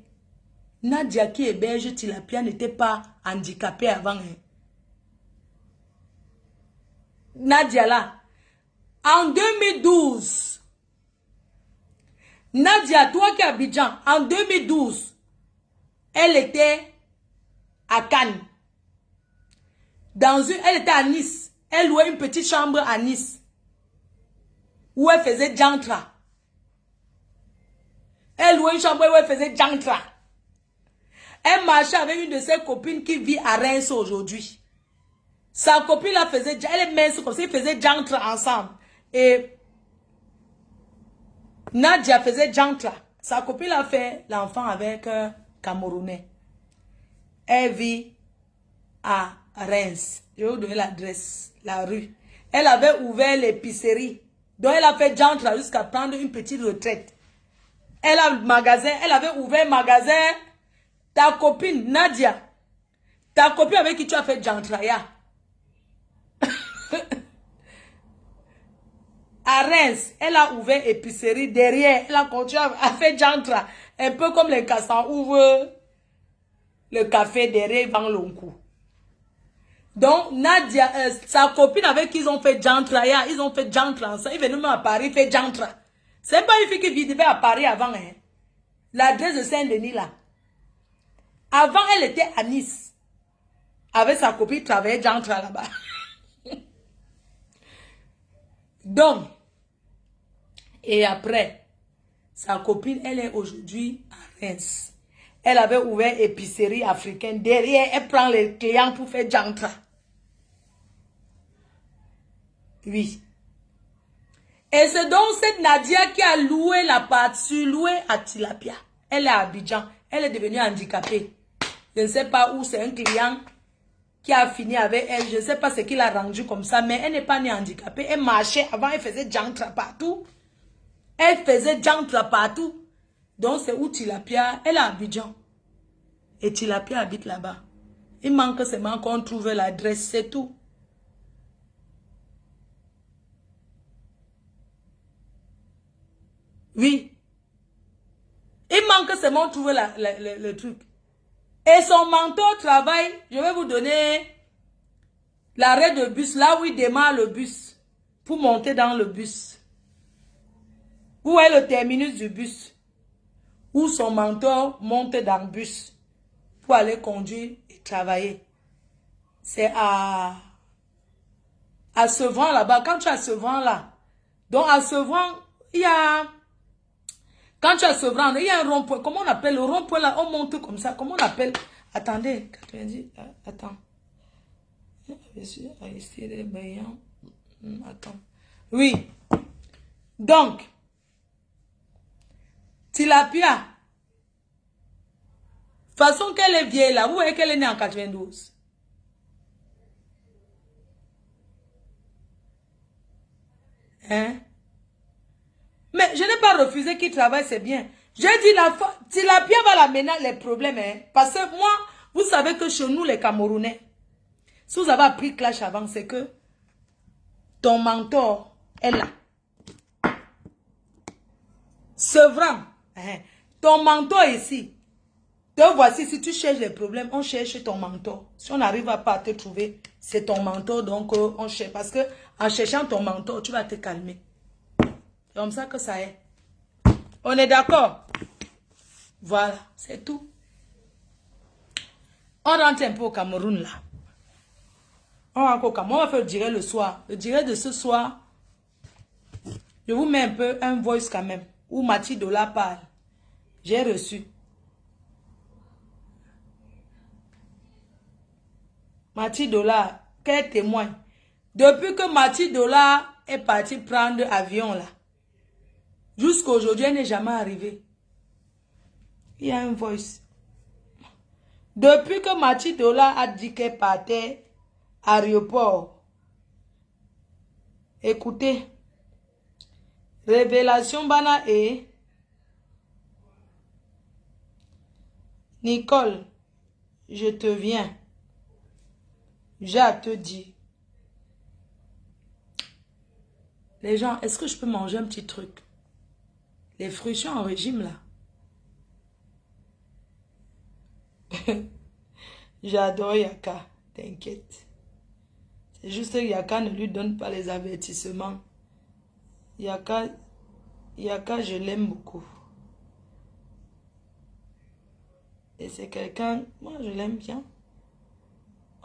Nadia qui héberge Tilapia n'était pas handicapée avant. Hein. Nadia là, en 2012, Nadia, toi qui es à Abidjan, en 2012, elle était à Cannes. Elle était à Nice. Elle louait une petite chambre à Nice. Où elle faisait jantra. Elle louait une chambre où elle faisait jantra. Elle marchait avec une de ses copines qui vit à Reims aujourd'hui. Sa copine la faisait, elle est mince comme ça, ils faisaient jantra ensemble. Et Nadia faisait jantra. Sa copine a fait l'enfant avec un Camerounais. Elle vit à Reims. Je vais vous donner l'adresse, la rue. Elle avait ouvert l'épicerie. Donc elle a fait jantra jusqu'à prendre une petite retraite. Elle a le magasin, elle avait ouvert un magasin. Ta copine, Nadia, ta copine avec qui tu as fait jantraya. À Reims, elle a ouvert épicerie derrière. Elle a continué à faire jantra. Un peu comme les Cassans ouvrent le café derrière Van Lonkou. Donc, Nadia, sa copine avec qui ils ont fait Jantra, ils ont fait Jantra ensemble. Ils venaient même à Paris faire Jantra. C'est pas une fille qui vivait à Paris avant. Hein. L'adresse de Saint-Denis là. Avant, elle était à Nice. Avec sa copine, travaillait Jantra là-bas. Donc, et après, sa copine, elle est aujourd'hui à Reims. Elle avait ouvert épicerie africaine. Derrière, elle prend les clients pour faire Jantra. Oui. Et c'est donc cette Nadia qui a loué la partie, loué à Tilapia. Elle est à Abidjan. Elle est devenue handicapée. Je ne sais pas où, c'est un client qui a fini avec elle. Je ne sais pas ce qu'il a rendu comme ça, mais elle n'est pas née handicapée. Elle marchait. Avant, elle faisait Jantra partout. Elle faisait Jantra partout. Donc, c'est où Tilapia? Elle est à Abidjan. Et Tilapia habite là-bas. Il manque seulement qu'on trouve l'adresse, c'est tout. Oui. Il manque seulement trouver le truc. Et son mentor travaille, je vais vous donner l'arrêt de bus, là où il démarre le bus, pour monter dans le bus. Où est le terminus du bus? Où son mentor monte dans le bus pour aller conduire et travailler. C'est à Sevran là-bas. Quand tu es à Sevran là, donc à Sevran, il y a... Quand tu as Sevran, il y a un rond-point. Comment on appelle le rond-point là? On monte comme ça. Comment on appelle? Attendez, 90. Attends. Attends. Oui. Donc, Tilapia. Façon qu'elle est vieille là. Où est qu'elle est née en 92? Hein? Mais je n'ai pas refusé qu'il travaille, c'est bien. J'ai dit, Tilapia va l'amener les problèmes. Hein? Parce que moi, vous savez que chez nous, les Camerounais, si vous avez appris Clash avant, c'est que ton mentor est là. Sevran, hein? Ton mentor est ici. Te voici, si tu cherches les problèmes, on cherche ton mentor. Si on n'arrive pas à te trouver, c'est ton mentor, donc on cherche. Parce que en cherchant ton mentor, tu vas te calmer. C'est comme ça que ça est. On est d'accord? Voilà, c'est tout. On rentre un peu au Cameroun là. On rentre au Cameroun, on va faire le direct le soir. Le direct de ce soir, je vous mets un peu un voice quand même. Où Mathilde Dola parle. J'ai reçu. Mathilde Dola, qu'elle témoigne. Depuis que Mathilde Dola est partie prendre avion là, jusqu'à aujourd'hui, elle n'est jamais arrivée. Il y a un voice. Depuis que Mathilde Dola a dit qu'elle partait à l'aéroport, écoutez, révélation bana et Nicole, je te viens. J'ai à te dire. Les gens, est-ce que je peux manger un petit truc? Les fruits sont en régime là. J'adore Yaka, t'inquiète. C'est juste que Yaka ne lui donne pas les avertissements. Yaka, je l'aime beaucoup. Et c'est quelqu'un, moi je l'aime bien.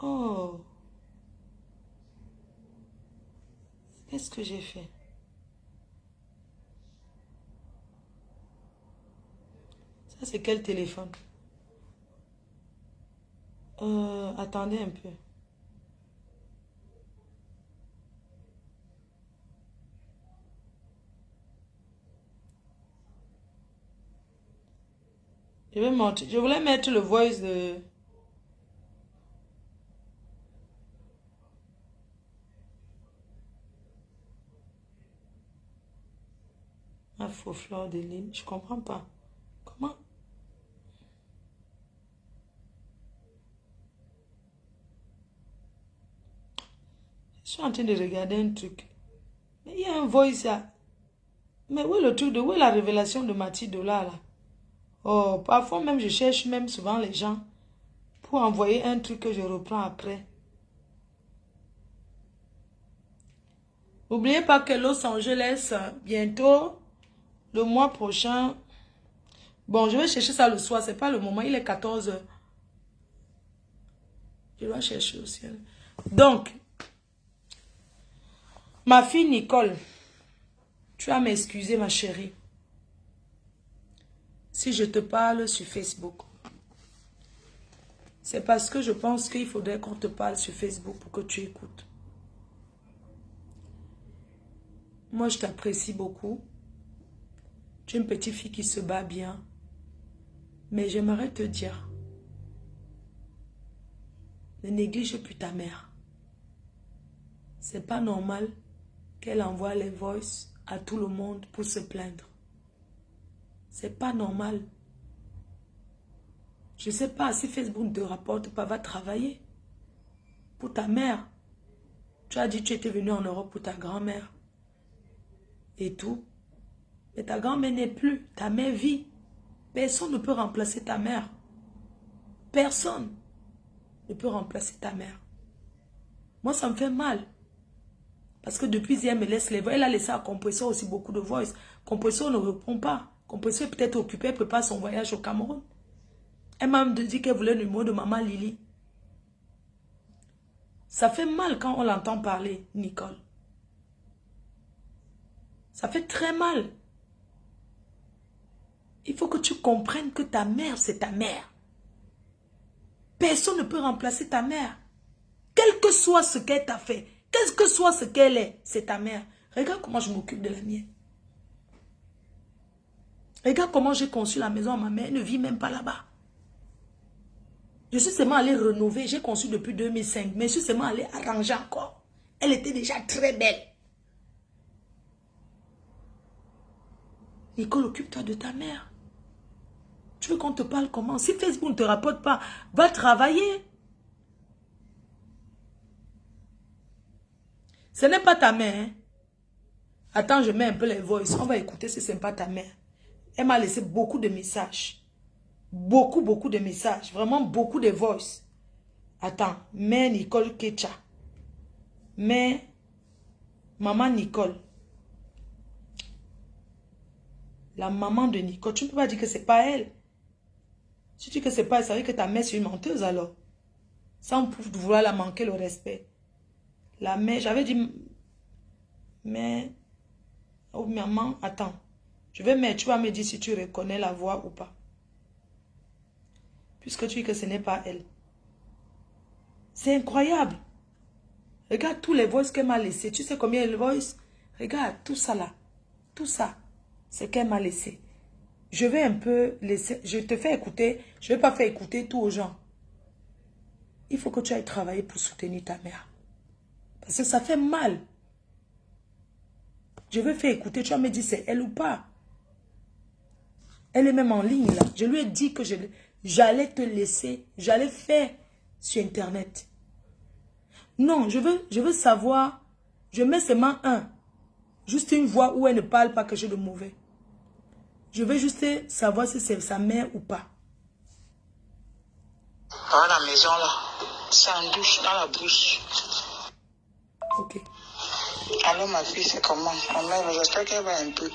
Oh. Qu'est-ce que j'ai fait? Ça c'est quel téléphone? Attendez un peu. Je vais monter. Je voulais mettre le voice de... Un faux fleur de lime. Je comprends pas. Comment? Je suis en train de regarder un truc. Mais il y a un voice là. Mais où est le truc de... Où est la révélation de Mathilde Dola là? Oh, parfois même je cherche même souvent les gens pour envoyer un truc que je reprends après. N'oubliez pas que Los Angeles, bientôt, le mois prochain... Bon, je vais chercher ça le soir, c'est pas le moment, il est 14 heures. Je dois chercher au ciel. Donc, ma fille Nicole, tu vas m'excuser ma chérie. Si je te parle sur Facebook, c'est parce que je pense qu'il faudrait qu'on te parle sur Facebook pour que tu écoutes. Moi, je t'apprécie beaucoup. Tu es une petite fille qui se bat bien. Mais j'aimerais te dire, ne néglige plus ta mère. C'est pas normal qu'elle envoie les voices à tout le monde pour se plaindre. C'est pas normal. Je sais pas si Facebook ne te rapporte pas, va travailler. Pour ta mère. Tu as dit que tu étais venu en Europe pour ta grand-mère. Et tout. Mais ta grand-mère n'est plus. Ta mère vit. Personne ne peut remplacer ta mère. Personne ne peut remplacer ta mère. Moi, ça me fait mal. Parce que depuis hier, elle me laisse les voix. Elle a laissé à Compresseur aussi beaucoup de voice. Compresseur ne répond pas. Compresseur est peut-être occupé, elle prépare son voyage au Cameroun. Elle m'a même dit qu'elle voulait le numéro de maman Lily. Ça fait mal quand on l'entend parler, Nicole. Ça fait très mal. Il faut que tu comprennes que ta mère, c'est ta mère. Personne ne peut remplacer ta mère. Quel que soit ce qu'elle t'a fait, quel que soit ce qu'elle est, c'est ta mère. Regarde comment je m'occupe de la mienne. Regarde comment j'ai conçu la maison à ma mère. Elle ne vit même pas là-bas. Je suis seulement allée rénover. J'ai conçu depuis 2005. Mais je suis seulement allée arranger encore. Elle était déjà très belle. Nicole, occupe-toi de ta mère. Tu veux qu'on te parle comment? Si Facebook ne te rapporte pas, va travailler. Ce n'est pas ta mère. Hein? Attends, je mets un peu les voices. On va écouter si ce n'est pas ta mère. Elle m'a laissé beaucoup de messages. Beaucoup de messages. Vraiment beaucoup de voices. Attends, mère Nicole Kecha. Mère maman Nicole. La maman de Nicole. Tu ne peux pas dire que ce n'est pas elle. Si tu dis que ce n'est pas elle, ça veut dire que ta mère c'est une menteuse alors. Sans vouloir la manquer le respect. La mère, j'avais dit... Mais... Oh maman, attends. Je vais mettre, tu vas me dire si tu reconnais la voix ou pas. Puisque tu dis que ce n'est pas elle. C'est incroyable. Regarde tous les voices qu'elle m'a laissées. Tu sais combien de voices? Regarde tout ça là. Tout ça. C'est qu'elle m'a laissé. Je vais un peu laisser. Je te fais écouter. Je ne vais pas faire écouter tout aux gens. Il faut que tu ailles travailler pour soutenir ta mère. Parce que ça fait mal. Je vais faire écouter. Tu vas me dire c'est elle ou pas. Elle est même en ligne là. Je lui ai dit que j'allais te laisser. J'allais faire sur Internet. Non, je veux savoir. Je mets seulement un. Juste une voix où elle ne parle pas quelque chose de mauvais. Je veux juste savoir si c'est sa mère ou pas. Dans la maison là. C'est en douche, dans la bouche. Ok. Alors ma fille, c'est comment? J'espère qu'elle va un peu.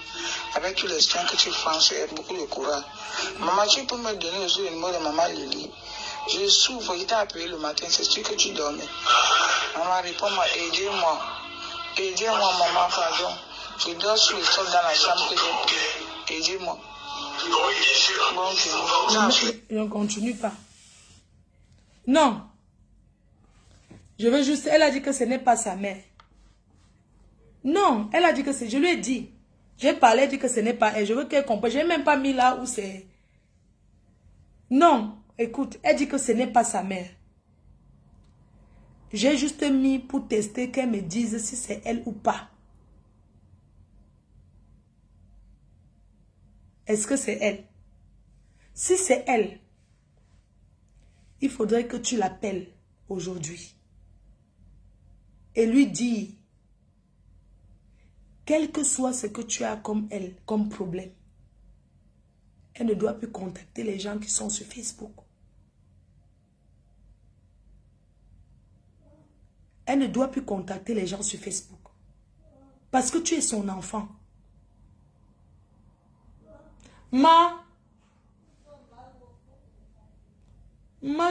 Avec tous les soins que tu fais, et beaucoup de courage. Maman, tu peux me donner aussi le numéro de maman Lily. Je souffre, je t'ai appelé le matin, c'est sûr que tu dormais. Maman, réponds-moi, aidez-moi. Aidez-moi, maman, pardon. Je dors sur le sol dans la chambre que j'ai pris. Aidez-moi. Bon, je ne continue pas. Non. Je veux juste... Elle a dit que ce n'est pas sa mère. Non, elle a dit que c'est... Je lui ai dit. J'ai parlé, elle dit que ce n'est pas elle. Je veux qu'elle comprenne. Je n'ai même pas mis là où c'est... Non, écoute, elle dit que ce n'est pas sa mère. J'ai juste mis pour tester qu'elle me dise si c'est elle ou pas. Est-ce que c'est elle? Si c'est elle, il faudrait que tu l'appelles aujourd'hui. Et lui dire, quel que soit ce que tu as comme elle, comme problème, elle ne doit plus contacter les gens qui sont sur Facebook. Elle ne doit plus contacter les gens sur Facebook. Parce que tu es son enfant.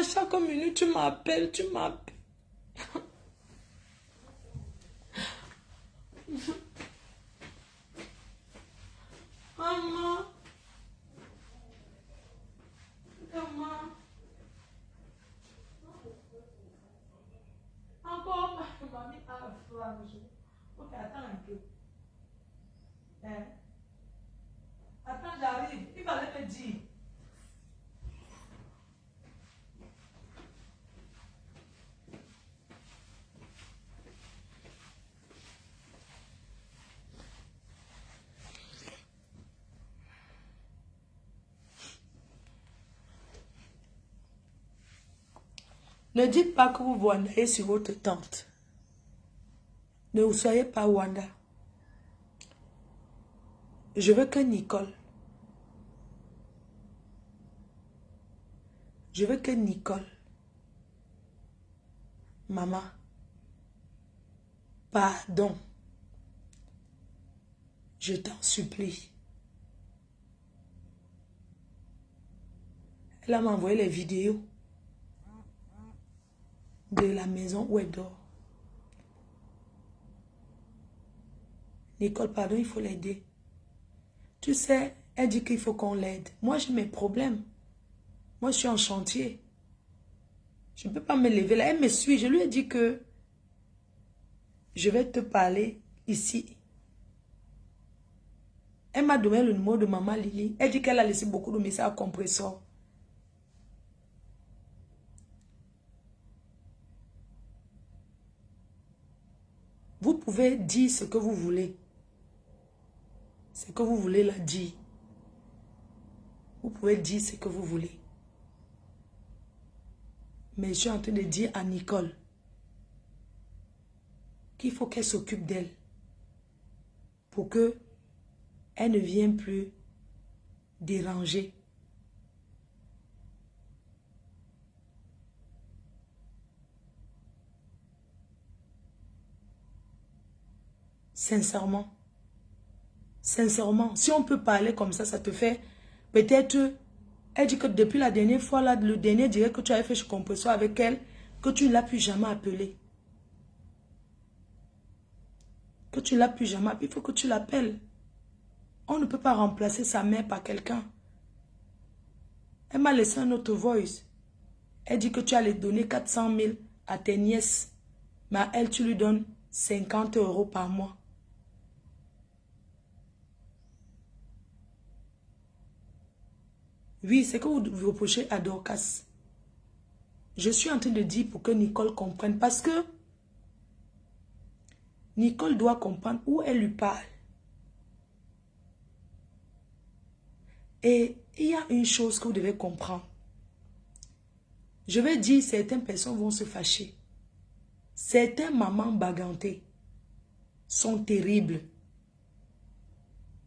Chaque minute, tu m'appelles. Maman. Encore, mamie a froid. Ok, attends un peu. Attends, j'arrive. Il fallait me dire. Ne dites pas que vous Wandayez sur votre tante. Ne vous soyez pas Wanda. Je veux que Nicole. Je veux que Nicole. Maman. Pardon. Je t'en supplie. Elle m'a envoyé les vidéos de la maison où elle dort. Nicole, pardon, il faut l'aider. Tu sais, elle dit qu'il faut qu'on l'aide. Moi, j'ai mes problèmes. Moi, je suis en chantier. Je ne peux pas me lever là. Elle me suit. Je lui ai dit que je vais te parler ici. Elle m'a donné le numéro de maman Lily. Elle dit qu'elle a laissé beaucoup de messages à compresseur. Vous pouvez dire ce que vous voulez. Ce que vous voulez la dire. Vous pouvez dire ce que vous voulez. Mais je suis en train de dire à Nicole qu'il faut qu'elle s'occupe d'elle. Pour que elle ne vienne plus déranger. Sincèrement. Sincèrement, si on peut parler comme ça te fait peut-être. Elle dit que depuis la dernière fois, là, le dernier direct que tu avais fait chez Compresseur avec elle, que tu ne l'as plus jamais appelé. Que tu ne l'as plus jamais appelé, il faut que tu l'appelles. On ne peut pas remplacer sa mère par quelqu'un. Elle m'a laissé un autre voice. Elle dit que tu allais donner 400 000 à tes nièces. Mais à elle, tu lui donnes 50 € par mois. Oui, c'est que vous reprochez à Dorcas. Je suis en train de dire pour que Nicole comprenne. Parce que Nicole doit comprendre où elle lui parle. Et il y a une chose que vous devez comprendre. Je vais dire, certaines personnes vont se fâcher. Certaines mamans bagantées sont terribles.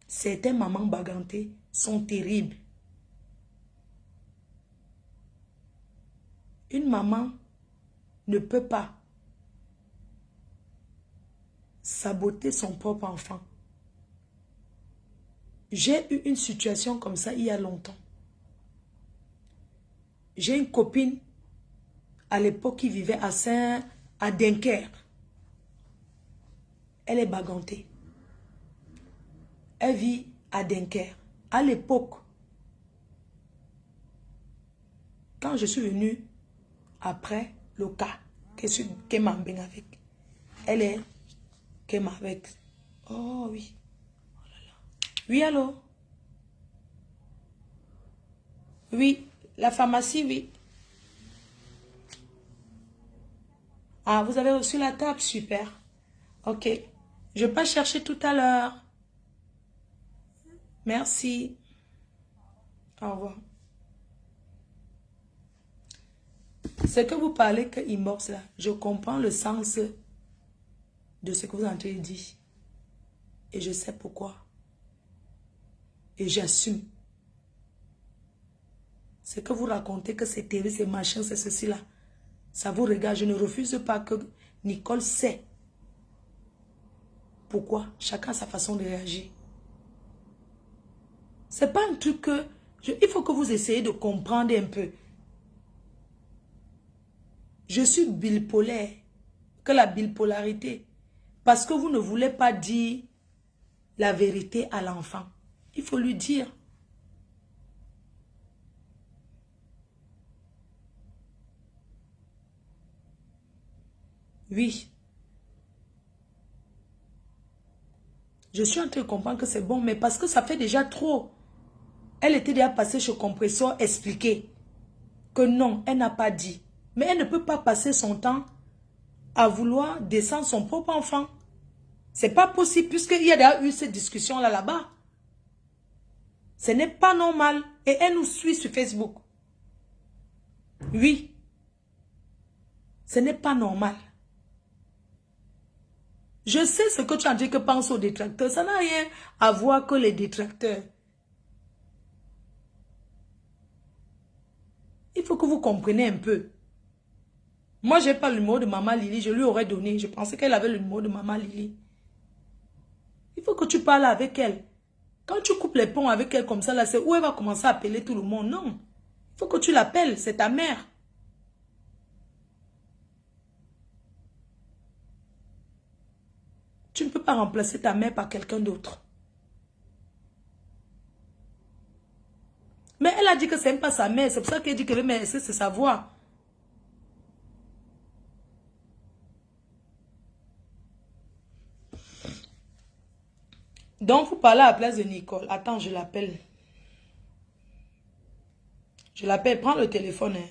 Certaines mamans bagantées sont terribles. Une maman ne peut pas saboter son propre enfant. J'ai eu une situation comme ça il y a longtemps. J'ai une copine à l'époque qui vivait à Dunkerque. Elle est bagantée. Elle vit à Dunkerque. À l'époque, quand je suis venue après le cas qu'elle m'a bien avec, elle est qu'elle m'a avec. Oh oui. Oh là là. Oui, allô? Oui, la pharmacie, oui. Ah, vous avez reçu la table, super. Ok. Je vais pas chercher tout à l'heure. Merci. Au revoir. C'est que vous parlez que inbox là. Je comprends le sens de ce que vous avez dit. Et je sais pourquoi. Et j'assume. C'est que vous racontez que c'est terrible, c'est machin, c'est ceci là. Ça vous regarde. Je ne refuse pas que Nicole sait pourquoi. Chacun a sa façon de réagir. C'est pas un truc que... il faut que vous essayiez de comprendre un peu. Je suis bipolaire. Que la bipolarité. Parce que vous ne voulez pas dire la vérité à l'enfant. Il faut lui dire. Oui. Je suis en train de comprendre que c'est bon, mais parce que ça fait déjà trop. Elle était déjà passée chez Compresseur expliquer que non, elle n'a pas dit. Mais elle ne peut pas passer son temps à vouloir descendre son propre enfant. C'est pas possible puisqu'il y a déjà eu cette discussion là-bas. Ce n'est pas normal. Et elle nous suit sur Facebook. Oui. Ce n'est pas normal. Je sais ce que tu as dit que pense aux détracteurs. Ça n'a rien à voir que les détracteurs. Il faut que vous compreniez un peu. Moi, je n'ai pas le numéro de Maman Lily. Je lui aurais donné. Je pensais qu'elle avait le numéro de Maman Lily. Il faut que tu parles avec elle. Quand tu coupes les ponts avec elle comme ça, là, c'est où elle va commencer à appeler tout le monde. Non. Il faut que tu l'appelles. C'est ta mère. Tu ne peux pas remplacer ta mère par quelqu'un d'autre. Mais elle a dit que ce n'est pas sa mère. C'est pour ça qu'elle dit que mais c'est sa voix. Donc, vous parlez à la place de Nicole. Attends, je l'appelle. Je l'appelle. Prends le téléphone. Hein.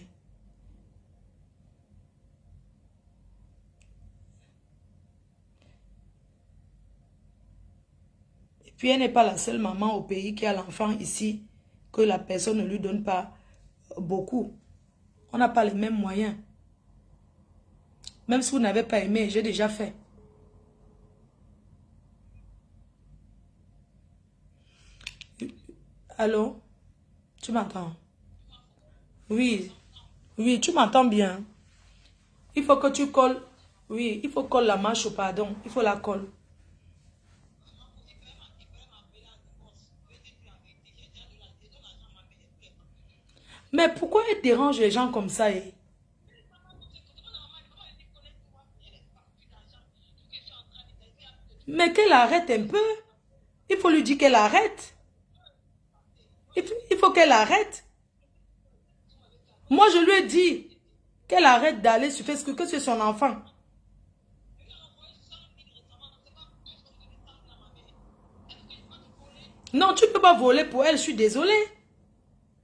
Et puis, elle n'est pas la seule maman au pays qui a l'enfant ici, que la personne ne lui donne pas beaucoup. On n'a pas les mêmes moyens. Même si vous n'avez pas aimé, j'ai déjà fait. Allô? Tu m'entends? Oui. Oui, tu m'entends bien. Il faut que tu colles. Oui, il faut coller la marche au pardon. Il faut la coller. Mais pourquoi elle dérange les gens comme ça? Mais qu'elle arrête un peu. Il faut lui dire qu'elle arrête. Il faut qu'elle arrête. Moi, je lui ai dit qu'elle arrête d'aller sur Facebook, que c'est son enfant. Non, tu ne peux pas voler pour elle, je suis désolée.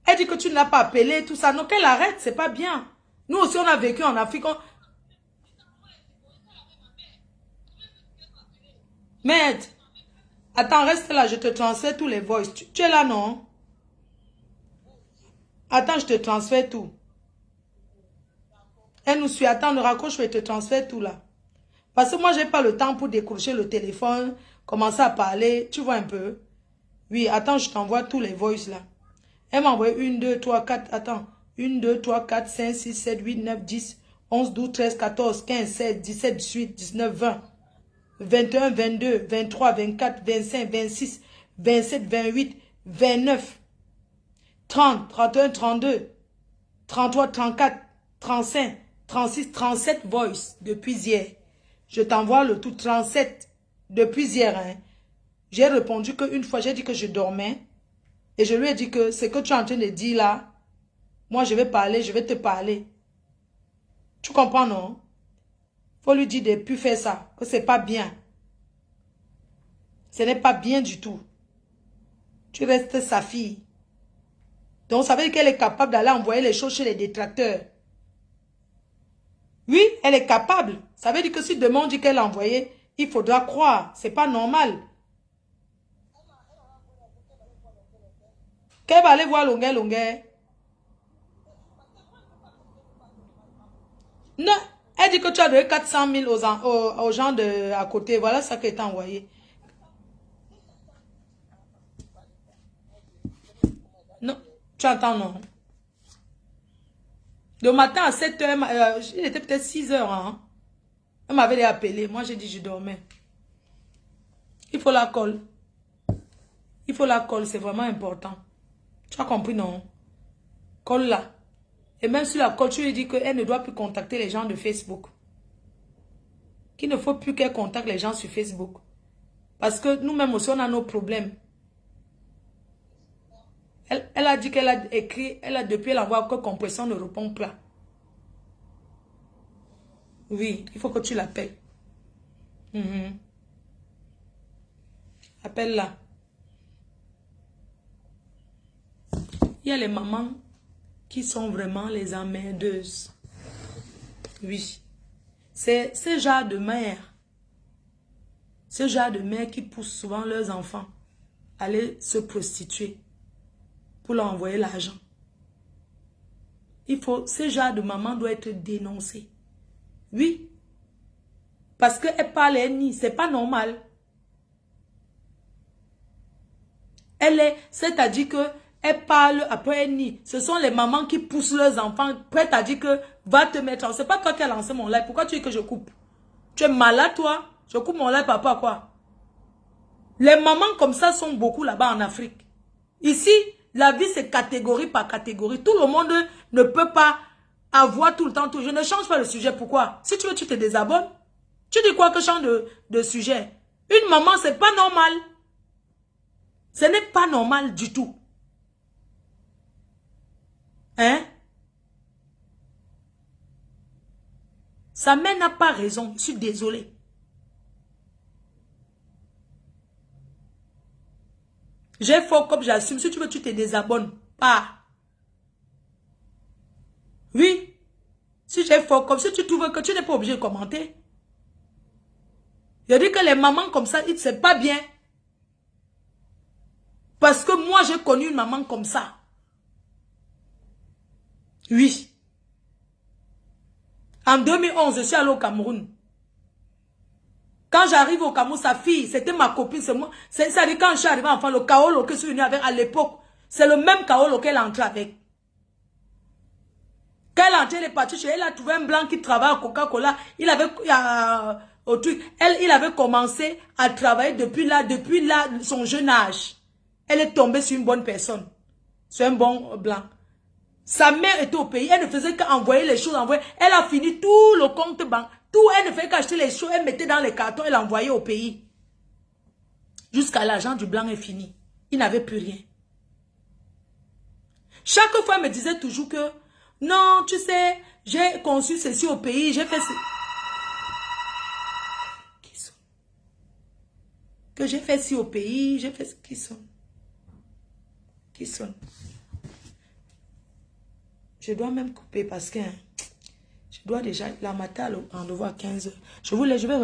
Elle dit que tu n'as pas appelé, tout ça. Non, qu'elle arrête, c'est pas bien. Nous aussi, on a vécu en Afrique. Merde. Attends, reste là, je te transfère tous les voices. Tu es là, non? Attends, je te transfère tout. Elle nous suit. Attends, ne raccroche, je te transfère tout là. Parce que moi, je n'ai pas le temps pour décrocher le téléphone, commencer à parler. Tu vois un peu? Oui, attends, je t'envoie tous les voices là. Elle m'a envoyé 1, 2, 3, 4. Attends. 1, 2, 3, 4, 5, 6, 7, 8, 9, 10, 11, 12, 13, 14, 15, 16, 17, 18, 19, 20. 21, 22, 23, 24, 25, 26, 27, 28, 29, 30, 31, 32, 33, 34, 35, 36, 37 voice depuis hier. Je t'envoie le tout 37 depuis hier. Hein. J'ai répondu qu'une fois, j'ai dit que je dormais. Et je lui ai dit que ce que tu es en train de dire là, moi je vais parler, je vais te parler. Tu comprends, non? Faut lui dire de ne plus faire ça, que c'est pas bien. Ce n'est pas bien du tout. Tu restes sa fille. Donc ça veut dire qu'elle est capable d'aller envoyer les choses chez les détracteurs. Oui, elle est capable. Ça veut dire que si demain on dit qu'elle a envoyé, il faudra croire. C'est pas normal. Qu'elle va aller voir Longuet. Non, elle dit que tu as donné 400 000 aux gens à côté. Voilà ça qui est envoyé. Non, tu entends, non? Le matin à 7 h, il était peut-être 6 h. Hein? Elle m'avait appelé. Moi, j'ai dit je dormais. Il faut la colle. Il faut la colle, c'est vraiment important. Tu as compris, non? Colle là. Et même sur la colle, tu lui dis qu'elle ne doit plus contacter les gens de Facebook. Qu'il ne faut plus qu'elle contacte les gens sur Facebook. Parce que nous-mêmes aussi, on a nos problèmes. Elle a dit qu'elle a écrit, depuis elle envoie que compression ne répond pas. Oui, il faut que tu l'appelles. Appelle-la. Il y a les mamans qui sont vraiment les emmerdeuses. Oui. C'est ce genre de mère. Ce genre de mère qui pousse souvent leurs enfants à aller se prostituer pour leur envoyer l'argent. Ce genre de maman doit être dénoncé. Oui. Parce qu'elle parle ethnie, c'est pas normal. C'est-à-dire que elle parle après ethnie. Ce sont les mamans qui poussent leurs enfants, prêtes à dire que va te mettre. C'est pas toi qui as lancé mon live. Pourquoi tu dis que je coupe? Tu es malade, toi? Je coupe mon live, papa, quoi? Les mamans comme ça sont beaucoup là-bas en Afrique. Ici, la vie, c'est catégorie par catégorie. Tout le monde ne peut pas avoir tout le temps tout. Je ne change pas le sujet. Pourquoi? Si tu veux, tu te désabonnes. Tu dis quoi que je change de sujet? Une maman, c'est pas normal. Ce n'est pas normal du tout. Hein? Sa mère n'a pas raison. Je suis désolée. J'ai fort comme j'assume. Si tu veux, tu te désabonnes. Pas. Oui. Si j'ai fort comme, si tu trouves que tu n'es pas obligé de commenter. Je dis que les mamans comme ça, c'est pas bien. Parce que moi, j'ai connu une maman comme ça. Oui. En 2011, je suis allée au Cameroun. Quand j'arrive au Cameroun, sa fille, c'était ma copine, c'est moi. C'est-à-dire quand je suis arrivée enfant, le Kaolo que je suis venue avec à l'époque, c'est le même Kaolo qu'elle est entrée avec. Quand elle est entrée, elle est partie chez elle, a trouvé un blanc qui travaille à Coca-Cola. Il avait, au truc, il avait commencé à travailler depuis là, son jeune âge. Elle est tombée sur une bonne personne. Sur un bon blanc. Sa mère était au pays, elle ne faisait qu'envoyer les choses, Elle a fini tout le compte banque. Tout, elle ne fait qu'acheter les choses, elle mettait dans les cartons, elle envoyait au pays. Jusqu'à l'argent du blanc est fini. Il n'avait plus rien. Chaque fois, elle me disait toujours que, non, tu sais, j'ai conçu ceci au pays, j'ai fait ceci. Qui sonne? Que j'ai fait ci au pays, j'ai fait... Qui sonne? Qui sonne? Je dois même couper parce que je dois déjà la matin en devoir à 15h. Je vais